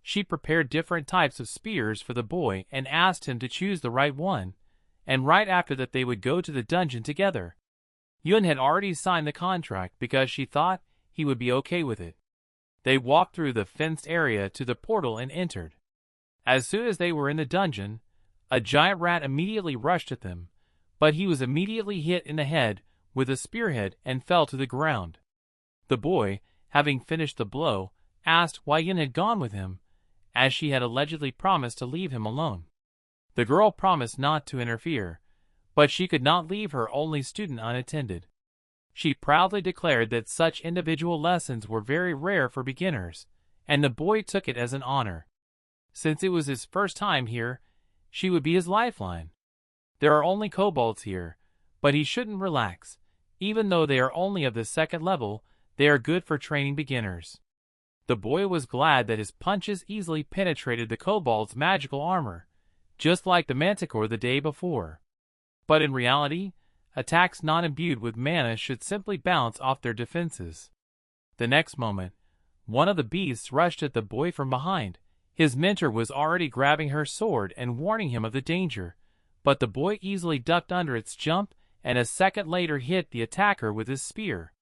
She prepared different types of spears for the boy and asked him to choose the right one, and right after that they would go to the dungeon together. Yoon had already signed the contract because she thought he would be okay with it. They walked through the fenced area to the portal and entered. As soon as they were in the dungeon, a giant rat immediately rushed at them, but he was immediately hit in the head with a spearhead and fell to the ground. The boy, having finished the blow, asked why Yoon had gone with him, as she had allegedly promised to leave him alone. The girl promised not to interfere, but she could not leave her only student unattended. She proudly declared that such individual lessons were very rare for beginners, and the boy took it as an honor. Since it was his first time here, she would be his lifeline. There are only kobolds here, but he shouldn't relax. Even though they are only of the second level, they are good for training beginners. The boy was glad that his punches easily penetrated the kobold's magical armor, just like the manticore the day before. But in reality, attacks not imbued with mana should simply bounce off their defenses. The next moment, one of the beasts rushed at the boy from behind. His mentor was already grabbing her sword and warning him of the danger, but the boy easily ducked under its jump and a second later hit the attacker with his spear.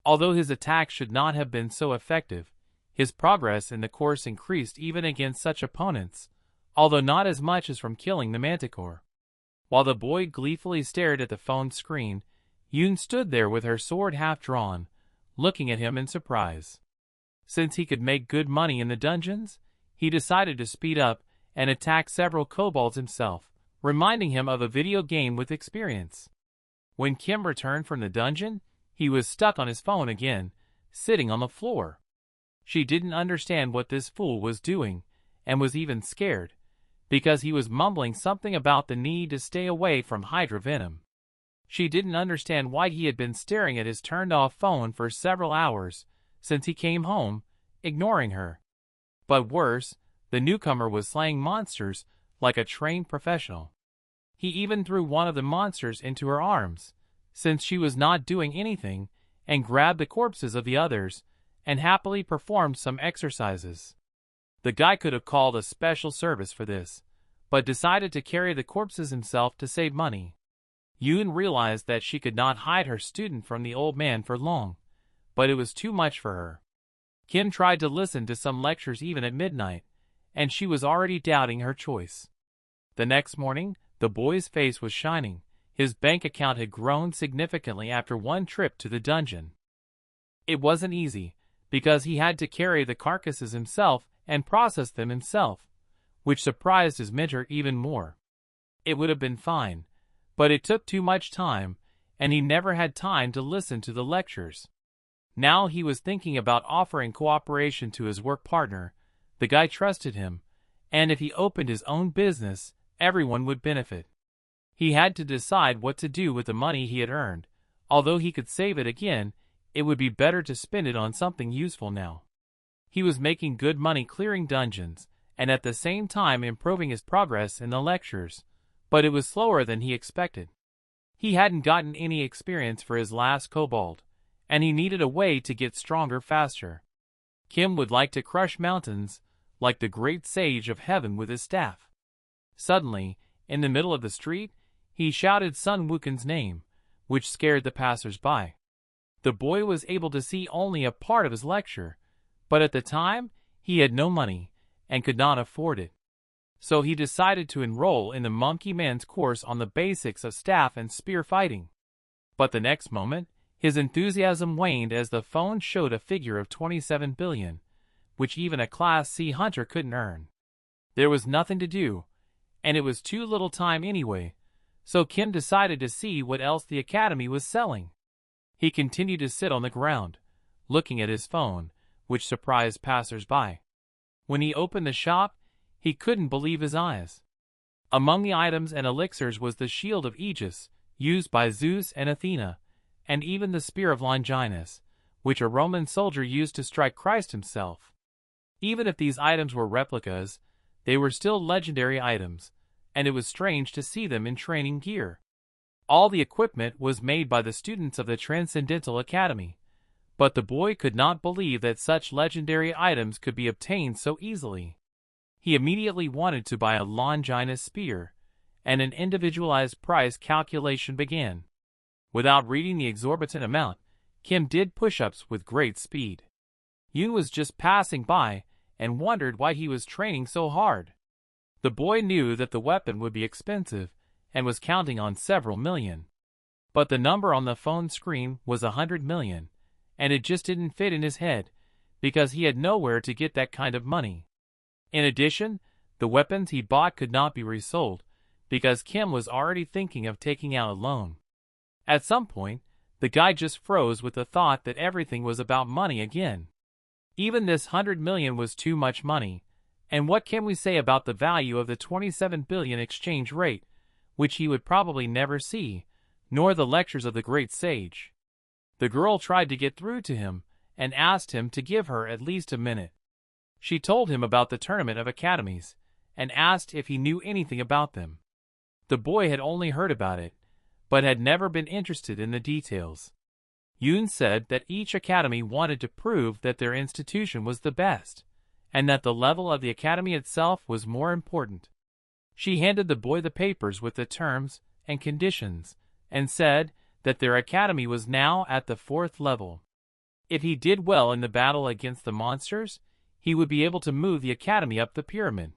Although his attack should not have been so effective, his progress in the course increased even against such opponents, although not as much as from killing the manticore. While the boy gleefully stared at the phone screen, Yoon stood there with her sword half drawn, looking at him in surprise. Since he could make good money in the dungeons, he decided to speed up and attack several kobolds himself, reminding him of a video game with experience. When Kim returned from the dungeon, he was stuck on his phone again, sitting on the floor. She didn't understand what this fool was doing, and was even scared, because he was mumbling something about the need to stay away from Hydra venom. She didn't understand why he had been staring at his turned-off phone for several hours since he came home, ignoring her. But worse, the newcomer was slaying monsters like a trained professional. He even threw one of the monsters into her arms, since she was not doing anything, and grabbed the corpses of the others, and happily performed some exercises. The guy could have called a special service for this, but decided to carry the corpses himself to save money. Yoon realized that she could not hide her student from the old man for long, but it was too much for her. Kim tried to listen to some lectures even at midnight, and she was already doubting her choice. The next morning, the boy's face was shining. His bank account had grown significantly after one trip to the dungeon. It wasn't easy, because he had to carry the carcasses himself and process them himself, which surprised his mentor even more. It would have been fine, but it took too much time, and he never had time to listen to the lectures. Now he was thinking about offering cooperation to his work partner. The guy trusted him, and if he opened his own business, everyone would benefit. He had to decide what to do with the money he had earned. Although he could save it again, it would be better to spend it on something useful now. He was making good money clearing dungeons, and at the same time improving his progress in the lectures, but it was slower than he expected. He hadn't gotten any experience for his last kobold, and he needed a way to get stronger faster. Kim would like to crush mountains, like the great sage of heaven with his staff. Suddenly, In the middle of the street, he shouted Sun Wuken's name, which scared the passers-by. The boy was able to see only a part of his lecture, but at the time, he had no money and could not afford it. So he decided to enroll in the Monkey Man's course on the basics of staff and spear fighting. But the next moment, his enthusiasm waned as the phone showed a figure of 27 billion, which even a Class C hunter couldn't earn. There was nothing to do, and it was too little time anyway, so Kim decided to see what else the academy was selling. He continued to sit on the ground, looking at his phone, which surprised passers-by. When he opened the shop, he couldn't believe his eyes. Among the items and elixirs was the shield of Aegis, used by Zeus and Athena, and even the spear of Longinus, which a Roman soldier used to strike Christ himself. Even if these items were replicas, they were still legendary items, and it was strange to see them in training gear. All the equipment was made by the students of the Transcendental Academy, but the boy could not believe that such legendary items could be obtained so easily. He immediately wanted to buy a Longinus spear, and an individualized price calculation began. Without reading the exorbitant amount, Kim did push-ups with great speed. Yoon was just passing by and wondered why he was training so hard. The boy knew that the weapon would be expensive and was counting on several million. But the number on the phone screen was 100 million, and it just didn't fit in his head because he had nowhere to get that kind of money. In addition, the weapons he bought could not be resold because Kim was already thinking of taking out a loan. At some point, the guy just froze with the thought that everything was about money again. Even this 100 million was too much money, and what can we say about the value of the 27 billion exchange rate, which he would probably never see, nor the lectures of the great sage. The girl tried to get through to him and asked him to give her at least a minute. She told him about the tournament of academies and asked if he knew anything about them. The boy had only heard about it, but had never been interested in the details. Yoon said that each academy wanted to prove that their institution was the best, and that the level of the academy itself was more important. She handed the boy the papers with the terms and conditions, and said that their academy was now at the 4th level. If he did well in the battle against the monsters, he would be able to move the academy up the pyramid.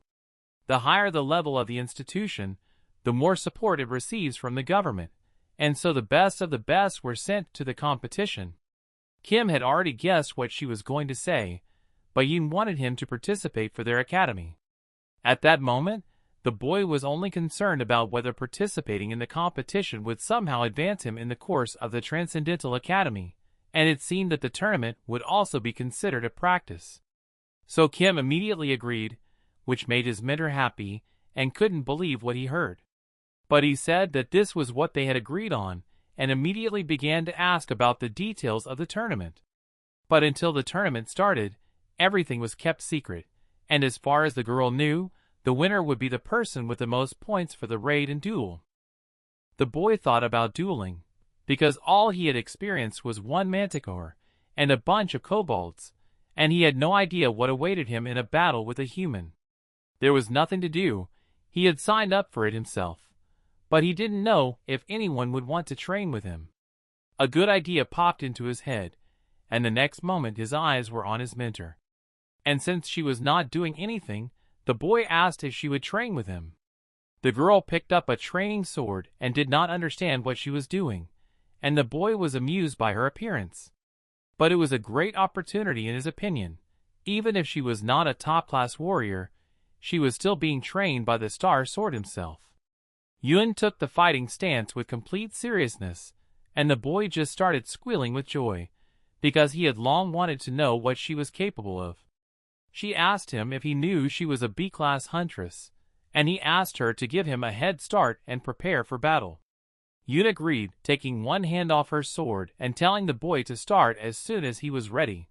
The higher the level of the institution, the more support it receives from the government, and so the best of the best were sent to the competition. Kim had already guessed what she was going to say, but Yoon wanted him to participate for their academy. At that moment, the boy was only concerned about whether participating in the competition would somehow advance him in the course of the Transcendental Academy, and it seemed that the tournament would also be considered a practice. So Kim immediately agreed, which made his mentor happy and couldn't believe what he heard. But he said that this was what they had agreed on, and immediately began to ask about the details of the tournament. But until the tournament started, everything was kept secret, and as far as the girl knew, the winner would be the person with the most points for the raid and duel. The boy thought about dueling, because all he had experienced was one manticore and a bunch of kobolds, and he had no idea what awaited him in a battle with a human. There was nothing to do. He had signed up for it himself, but he didn't know if anyone would want to train with him. A good idea popped into his head, and the next moment his eyes were on his mentor. And since she was not doing anything, the boy asked if she would train with him. The girl picked up a training sword and did not understand what she was doing, and the boy was amused by her appearance. But it was a great opportunity in his opinion. Even if she was not a top-class warrior, she was still being trained by the Star Sword himself. Yoon took the fighting stance with complete seriousness, and the boy just started squealing with joy, because he had long wanted to know what she was capable of. She asked him if he knew she was a B-class huntress, and he asked her to give him a head start and prepare for battle. Yoon agreed, taking one hand off her sword and telling the boy to start as soon as he was ready.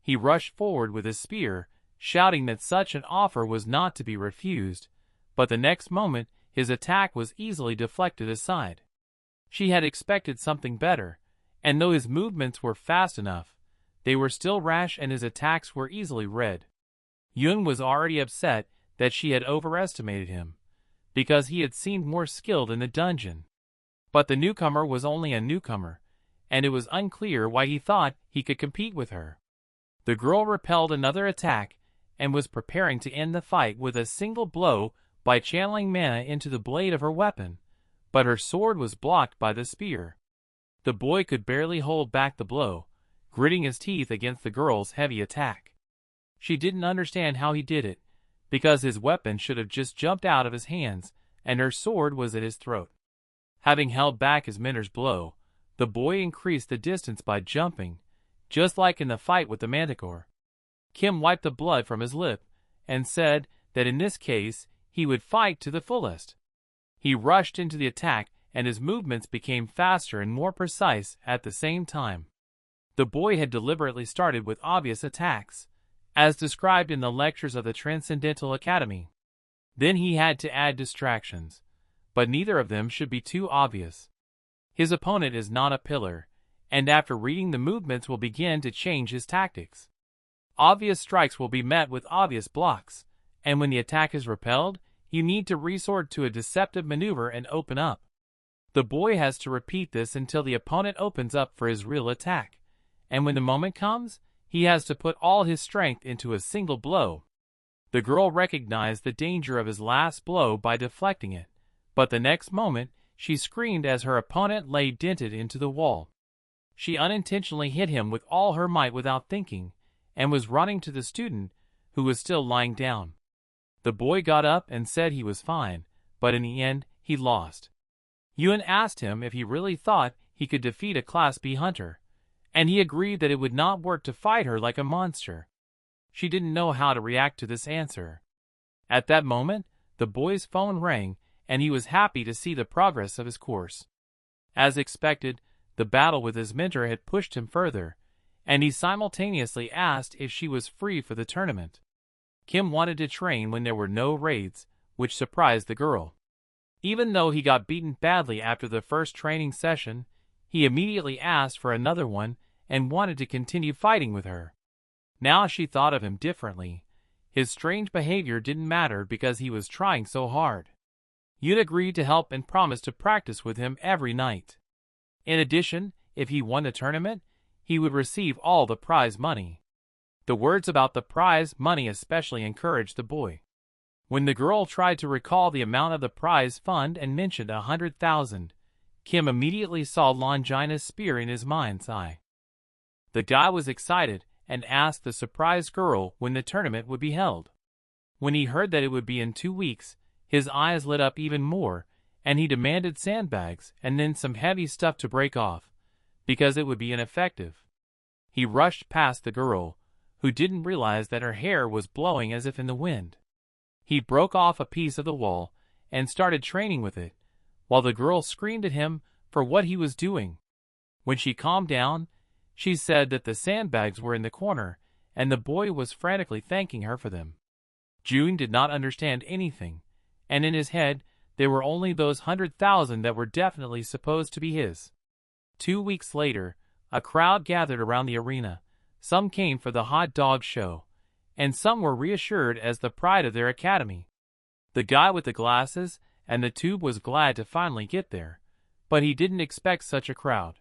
He rushed forward with his spear, shouting that such an offer was not to be refused, but the next moment his attack was easily deflected aside. She had expected something better, and though his movements were fast enough, they were still rash and his attacks were easily read. Yoon was already upset that she had overestimated him, because he had seemed more skilled in the dungeon. But the newcomer was only a newcomer, and it was unclear why he thought he could compete with her. The girl repelled another attack and was preparing to end the fight with a single blow by channeling mana into the blade of her weapon, but her sword was blocked by the spear. The boy could barely hold back the blow, gritting his teeth against the girl's heavy attack. She didn't understand how he did it, because his weapon should have just jumped out of his hands, and her sword was at his throat. Having held back his mentor's blow, the boy increased the distance by jumping, just like in the fight with the manticore. Kim wiped the blood from his lip and said that in this case he would fight to the fullest. He rushed into the attack, and his movements became faster and more precise at the same time. The boy had deliberately started with obvious attacks, as described in the lectures of the Transcendental Academy. Then he had to add distractions, but neither of them should be too obvious. His opponent is not a pillar, and after reading the movements will begin to change his tactics. Obvious strikes will be met with obvious blocks, and when the attack is repelled, you need to resort to a deceptive maneuver and open up. The boy has to repeat this until the opponent opens up for his real attack, and when the moment comes, he has to put all his strength into a single blow. The girl recognized the danger of his last blow by deflecting it, but the next moment, she screamed as her opponent lay dented into the wall. She unintentionally hit him with all her might without thinking, and was running to the student, who was still lying down. The boy got up and said he was fine, but in the end, he lost. Yun asked him if he really thought he could defeat a Class B hunter, and he agreed that it would not work to fight her like a monster. She didn't know how to react to this answer. At that moment, the boy's phone rang, and he was happy to see the progress of his course. As expected, the battle with his mentor had pushed him further, and he simultaneously asked if she was free for the tournament. Kim wanted to train when there were no raids, which surprised the girl. Even though he got beaten badly after the first training session, he immediately asked for another one and wanted to continue fighting with her. Now she thought of him differently. His strange behavior didn't matter because he was trying so hard. Yun agreed to help and promised to practice with him every night. In addition, if he won the tournament, he would receive all the prize money. The words about the prize money especially encouraged the boy. When the girl tried to recall the amount of the prize fund and mentioned 100,000, Kim immediately saw Longina's spear in his mind's eye. The guy was excited and asked the surprised girl when the tournament would be held. When he heard that it would be in 2 weeks, his eyes lit up even more, and he demanded sandbags and then some heavy stuff to break off, because it would be ineffective. He rushed past the girl, who didn't realize that her hair was blowing as if in the wind. He broke off a piece of the wall and started training with it, while the girl screamed at him for what he was doing. When she calmed down, she said that the sandbags were in the corner, and the boy was frantically thanking her for them. Jun did not understand anything, and in his head, there were only those 100,000 that were definitely supposed to be his. 2 weeks later, a crowd gathered around the arena. Some came for the hot dog show, and some were reassured as the pride of their academy. The guy with the glasses and the tube was glad to finally get there, but he didn't expect such a crowd.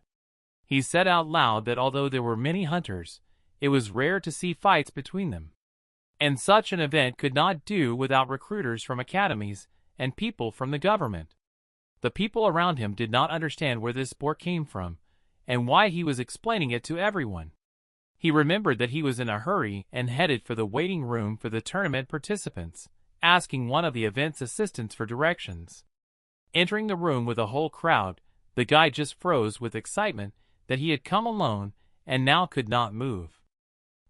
He said out loud that although there were many hunters, it was rare to see fights between them. And such an event could not do without recruiters from academies and people from the government. The people around him did not understand where this sport came from, and why he was explaining it to everyone. He remembered that he was in a hurry and headed for the waiting room for the tournament participants, asking one of the event's assistants for directions. Entering the room with a whole crowd, the guy just froze with excitement that he had come alone and now could not move.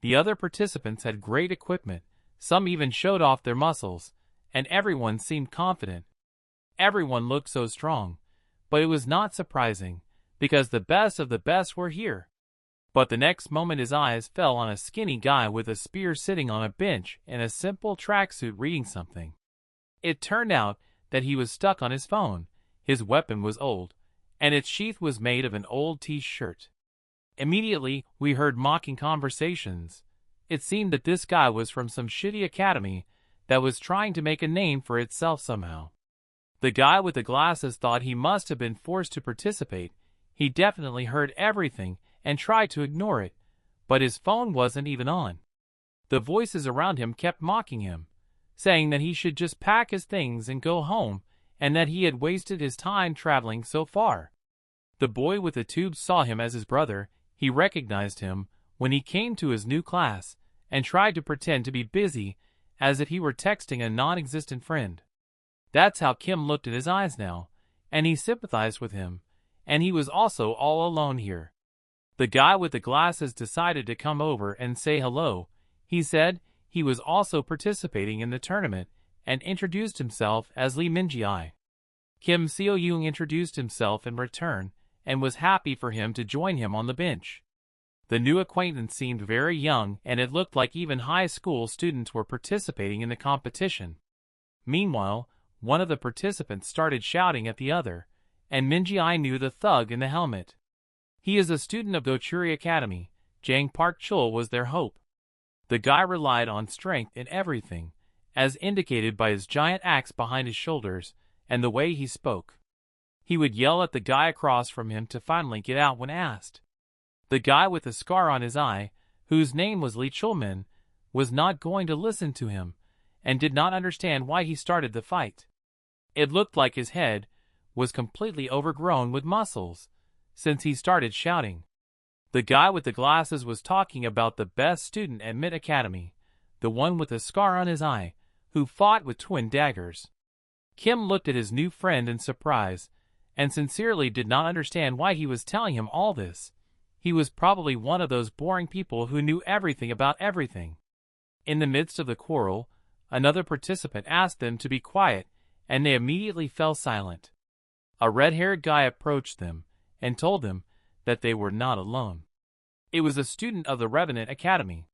The other participants had great equipment, some even showed off their muscles, and everyone seemed confident. Everyone looked so strong, but it was not surprising, because the best of the best were here. But the next moment his eyes fell on a skinny guy with a spear sitting on a bench in a simple tracksuit reading something. It turned out that he was stuck on his phone. His weapon was old, and its sheath was made of an old t-shirt. Immediately, we heard mocking conversations. It seemed that this guy was from some shitty academy that was trying to make a name for itself somehow. The guy with the glasses thought he must have been forced to participate. He definitely heard everything and tried to ignore it, but his phone wasn't even on. The voices around him kept mocking him, saying that he should just pack his things and go home, and that he had wasted his time traveling so far. The boy with the tube saw him as his brother. He recognized him when he came to his new class and tried to pretend to be busy as if he were texting a non-existent friend. That's how Kim looked at his eyes now, and he sympathized with him, and he was also all alone here. The guy with the glasses decided to come over and say hello. He said he was also participating in the tournament and introduced himself as Lee Minji. Kim Seo Joon introduced himself in return and was happy for him to join him on the bench. The new acquaintance seemed very young, and it looked like even high school students were participating in the competition. Meanwhile, one of the participants started shouting at the other, and Minji knew the thug in the helmet. He is a student of Gochuri Academy. Jang Park-chul was their hope. The guy relied on strength in everything, as indicated by his giant axe behind his shoulders and the way he spoke. He would yell at the guy across from him to finally get out when asked. The guy with the scar on his eye, whose name was Lee Chulmin, was not going to listen to him, and did not understand why he started the fight. It looked like his head was completely overgrown with muscles, since he started shouting. The guy with the glasses was talking about the best student at Mid Academy, the one with the scar on his eye, who fought with twin daggers. Kim looked at his new friend in surprise, and sincerely did not understand why he was telling him all this. He was probably one of those boring people who knew everything about everything. In the midst of the quarrel, another participant asked them to be quiet, and they immediately fell silent. A red-haired guy approached them and told them that they were not alone. It was a student of the Revenant Academy.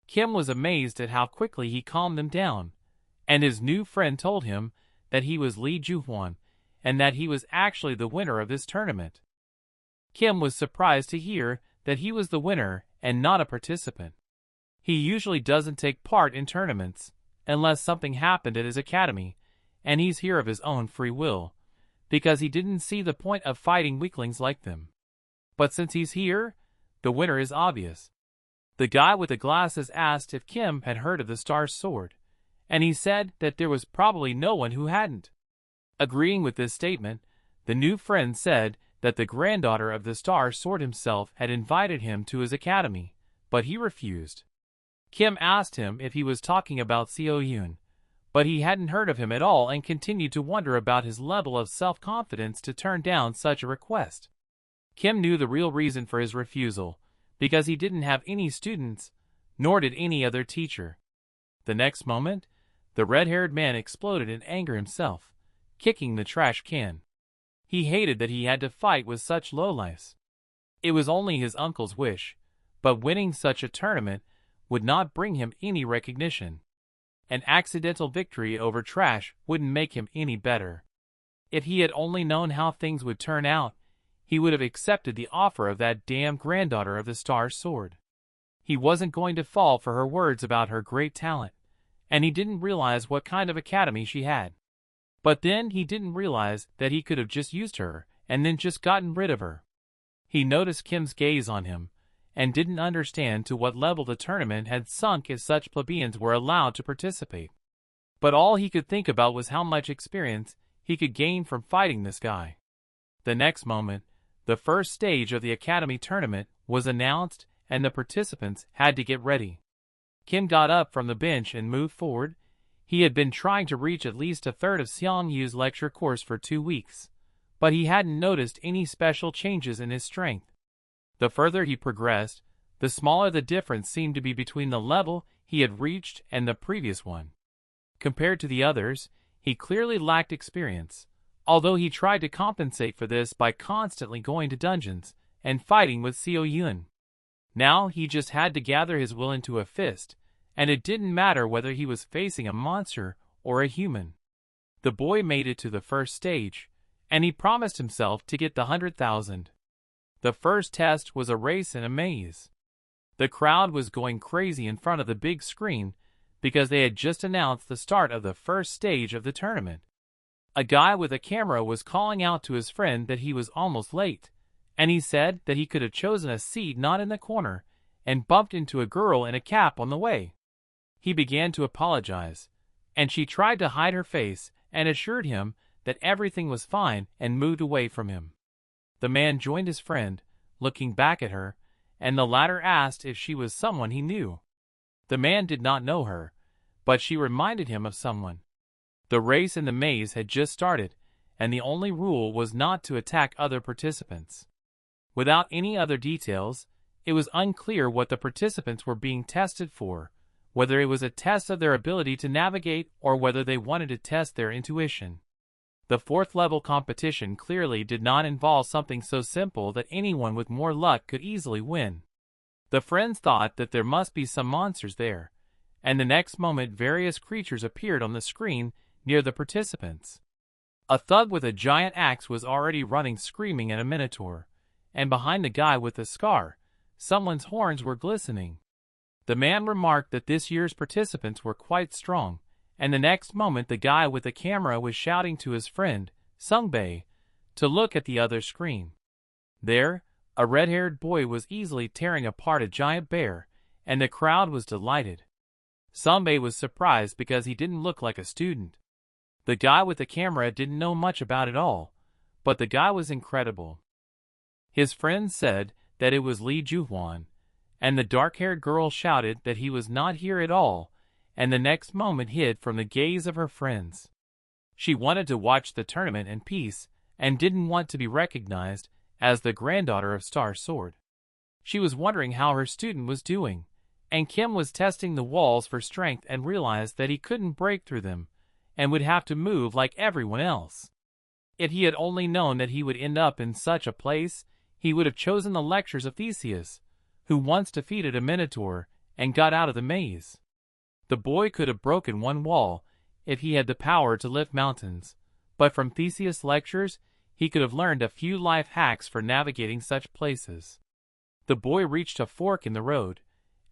Kim was amazed at how quickly he calmed them down, and his new friend told him that he was Lee Ju-hwan, and that he was actually the winner of this tournament. Kim was surprised to hear that he was the winner and not a participant. He usually doesn't take part in tournaments unless something happened at his academy, and he's here of his own free will, because he didn't see the point of fighting weaklings like them. But since he's here, the winner is obvious. The guy with the glasses asked if Kim had heard of the Star's Sword, and he said that there was probably no one who hadn't. Agreeing with this statement, the new friend said that the granddaughter of the Star's Sword himself had invited him to his academy, but he refused. Kim asked him if he was talking about Seo Joon, but he hadn't heard of him at all and continued to wonder about his level of self-confidence to turn down such a request. Kim knew the real reason for his refusal, because he didn't have any students, nor did any other teacher. The next moment, the red-haired man exploded in anger himself, kicking the trash can. He hated that he had to fight with such lowlifes. It was only his uncle's wish, but winning such a tournament would not bring him any recognition. An accidental victory over trash wouldn't make him any better. If he had only known how things would turn out, he would have accepted the offer of that damn granddaughter of the Star's Sword. He wasn't going to fall for her words about her great talent, and he didn't realize what kind of academy she had. But then he didn't realize that he could have just used her and then just gotten rid of her. He noticed Kim's gaze on him, and didn't understand to what level the tournament had sunk if such plebeians were allowed to participate. But all he could think about was how much experience he could gain from fighting this guy. The next moment, the first stage of the academy tournament was announced, and the participants had to get ready. Kim got up from the bench and moved forward. He had been trying to reach at least a third of Seong Yu's lecture course for 2 weeks, but he hadn't noticed any special changes in his strength. The further he progressed, the smaller the difference seemed to be between the level he had reached and the previous one. Compared to the others, he clearly lacked experience, although he tried to compensate for this by constantly going to dungeons and fighting with Seo Joon. Now he just had to gather his will into a fist, and it didn't matter whether he was facing a monster or a human. The boy made it to the first stage, and he promised himself to get the 100,000. The first test was a race in a maze. The crowd was going crazy in front of the big screen because they had just announced the start of the first stage of the tournament. A guy with a camera was calling out to his friend that he was almost late, and he said that he could have chosen a seat not in the corner and bumped into a girl in a cap on the way. He began to apologize, and she tried to hide her face and assured him that everything was fine and moved away from him. The man joined his friend, looking back at her, and the latter asked if she was someone he knew. The man did not know her, but she reminded him of someone. The race in the maze had just started, and the only rule was not to attack other participants. Without any other details, it was unclear what the participants were being tested for, whether it was a test of their ability to navigate or whether they wanted to test their intuition. The fourth-level competition clearly did not involve something so simple that anyone with more luck could easily win. The friends thought that there must be some monsters there, and the next moment various creatures appeared on the screen near the participants. A thug with a giant axe was already running screaming at a minotaur, and behind the guy with the scar, someone's horns were glistening. The man remarked that this year's participants were quite strong, and the next moment the guy with the camera was shouting to his friend, Sungbei, to look at the other screen. There, a red-haired boy was easily tearing apart a giant bear, and the crowd was delighted. Sungbei was surprised because he didn't look like a student. The guy with the camera didn't know much about it all, but the guy was incredible. His friends said that it was Lee Juhwan, and the dark-haired girl shouted that he was not here at all, and the next moment hid from the gaze of her friends. She wanted to watch the tournament in peace and didn't want to be recognized as the granddaughter of Star Sword. She was wondering how her student was doing, and Kim was testing the walls for strength and realized that he couldn't break through them and would have to move like everyone else. If he had only known that he would end up in such a place, he would have chosen the lectures of Theseus, who once defeated a minotaur and got out of the maze. The boy could have broken one wall if he had the power to lift mountains, but from Theseus' lectures, he could have learned a few life hacks for navigating such places. The boy reached a fork in the road,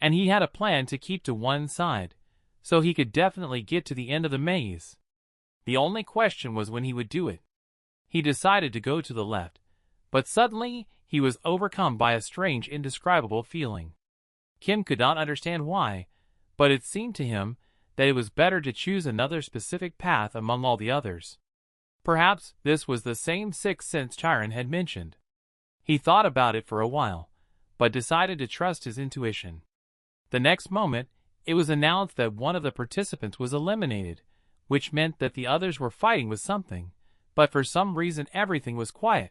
and he had a plan to keep to one side, so he could definitely get to the end of the maze. The only question was when he would do it. He decided to go to the left, but suddenly he was overcome by a strange, indescribable feeling. Kim could not understand why, but it seemed to him that it was better to choose another specific path among all the others. Perhaps this was the same sixth sense Chiron had mentioned. He thought about it for a while, but decided to trust his intuition. The next moment, it was announced that one of the participants was eliminated, which meant that the others were fighting with something, but for some reason everything was quiet.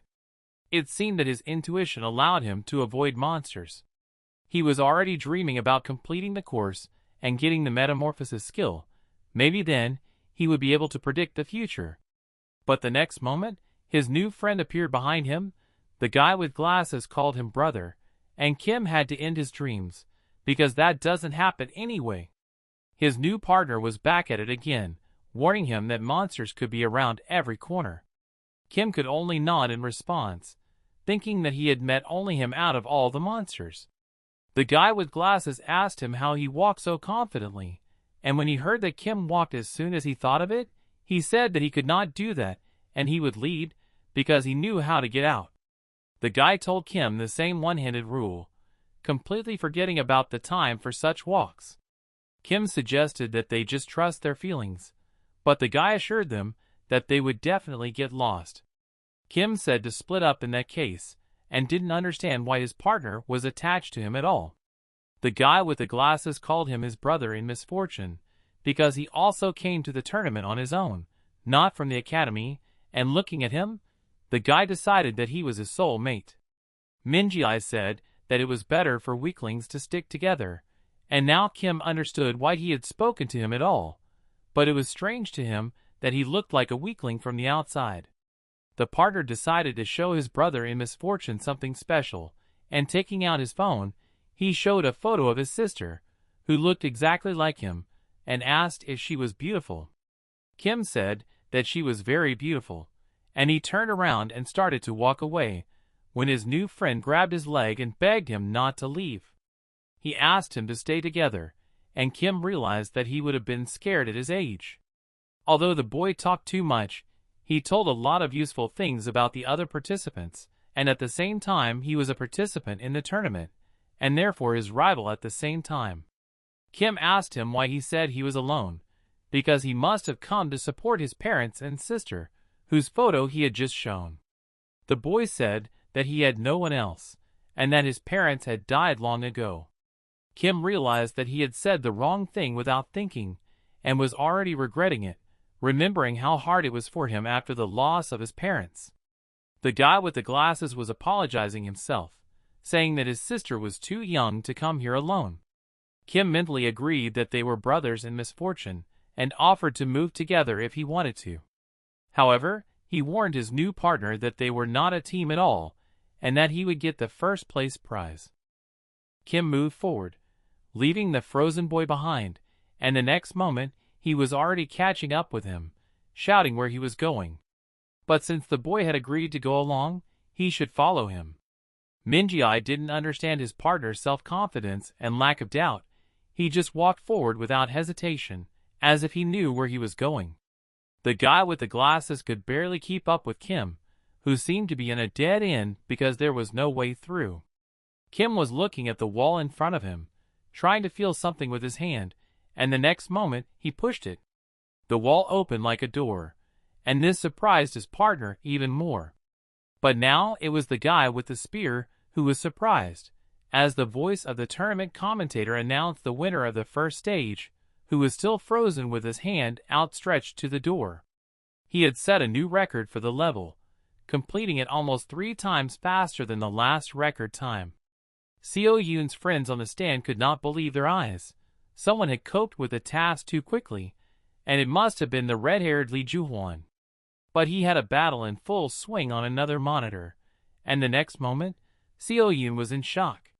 It seemed that his intuition allowed him to avoid monsters. He was already dreaming about completing the course and getting the metamorphosis skill. Maybe then, he would be able to predict the future. But the next moment, his new friend appeared behind him. The guy with glasses called him brother, and Kim had to end his dreams, because that doesn't happen anyway. His new partner was back at it again, warning him that monsters could be around every corner. Kim could only nod in response, thinking that he had met only him out of all the monsters. The guy with glasses asked him how he walked so confidently, and when he heard that Kim walked as soon as he thought of it, he said that he could not do that and he would lead because he knew how to get out. The guy told Kim the same one-handed rule, completely forgetting about the time for such walks. Kim suggested that they just trust their feelings, but the guy assured them that they would definitely get lost. Kim said to split up in that case, and didn't understand why his partner was attached to him at all. The guy with the glasses called him his brother in misfortune, because he also came to the tournament on his own, not from the academy, and looking at him, the guy decided that he was his soul mate. Minji said that it was better for weaklings to stick together, and now Kim understood why he had spoken to him at all, but it was strange to him that he looked like a weakling from the outside. The partner decided to show his brother in misfortune something special, and taking out his phone, he showed a photo of his sister, who looked exactly like him, and asked if she was beautiful. Kim said that she was very beautiful, and he turned around and started to walk away, when his new friend grabbed his leg and begged him not to leave. He asked him to stay together, and Kim realized that he would have been scared at his age. Although the boy talked too much, He told a lot of useful things about the other participants, and at the same time he was a participant in the tournament, and therefore his rival at the same time. Kim asked him why he said he was alone, because he must have come to support his parents and sister, whose photo he had just shown. The boy said that he had no one else, and that his parents had died long ago. Kim realized that he had said the wrong thing without thinking, and was already regretting it, remembering how hard it was for him after the loss of his parents. The guy with the glasses was apologizing himself, saying that his sister was too young to come here alone. Kim mentally agreed that they were brothers in misfortune, and offered to move together if he wanted to. However, he warned his new partner that they were not a team at all, and that he would get the first place prize. Kim moved forward, leaving the frozen boy behind, and the next moment he was already catching up with him, shouting where he was going. But since the boy had agreed to go along, he should follow him. Minji didn't understand his partner's self-confidence and lack of doubt. He just walked forward without hesitation, as if he knew where he was going. The guy with the glasses could barely keep up with Kim, who seemed to be in a dead end because there was no way through. Kim was looking at the wall in front of him, trying to feel something with his hand, and the next moment he pushed it. The wall opened like a door, and this surprised his partner even more. But now it was the guy with the spear who was surprised, as the voice of the tournament commentator announced the winner of the first stage, who was still frozen with his hand outstretched to the door. He had set a new record for the level, completing it almost 3 times faster than the last record time. Seo Joon's friends on the stand could not believe their eyes. Someone had coped with the task too quickly, and it must have been the red-haired Lee Ju-hwan. But he had a battle in full swing on another monitor, and the next moment, Seo Joon was in shock.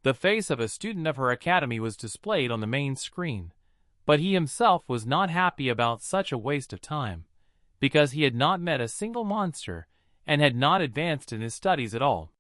The face of a student of her academy was displayed on the main screen, but he himself was not happy about such a waste of time, because he had not met a single monster and had not advanced in his studies at all.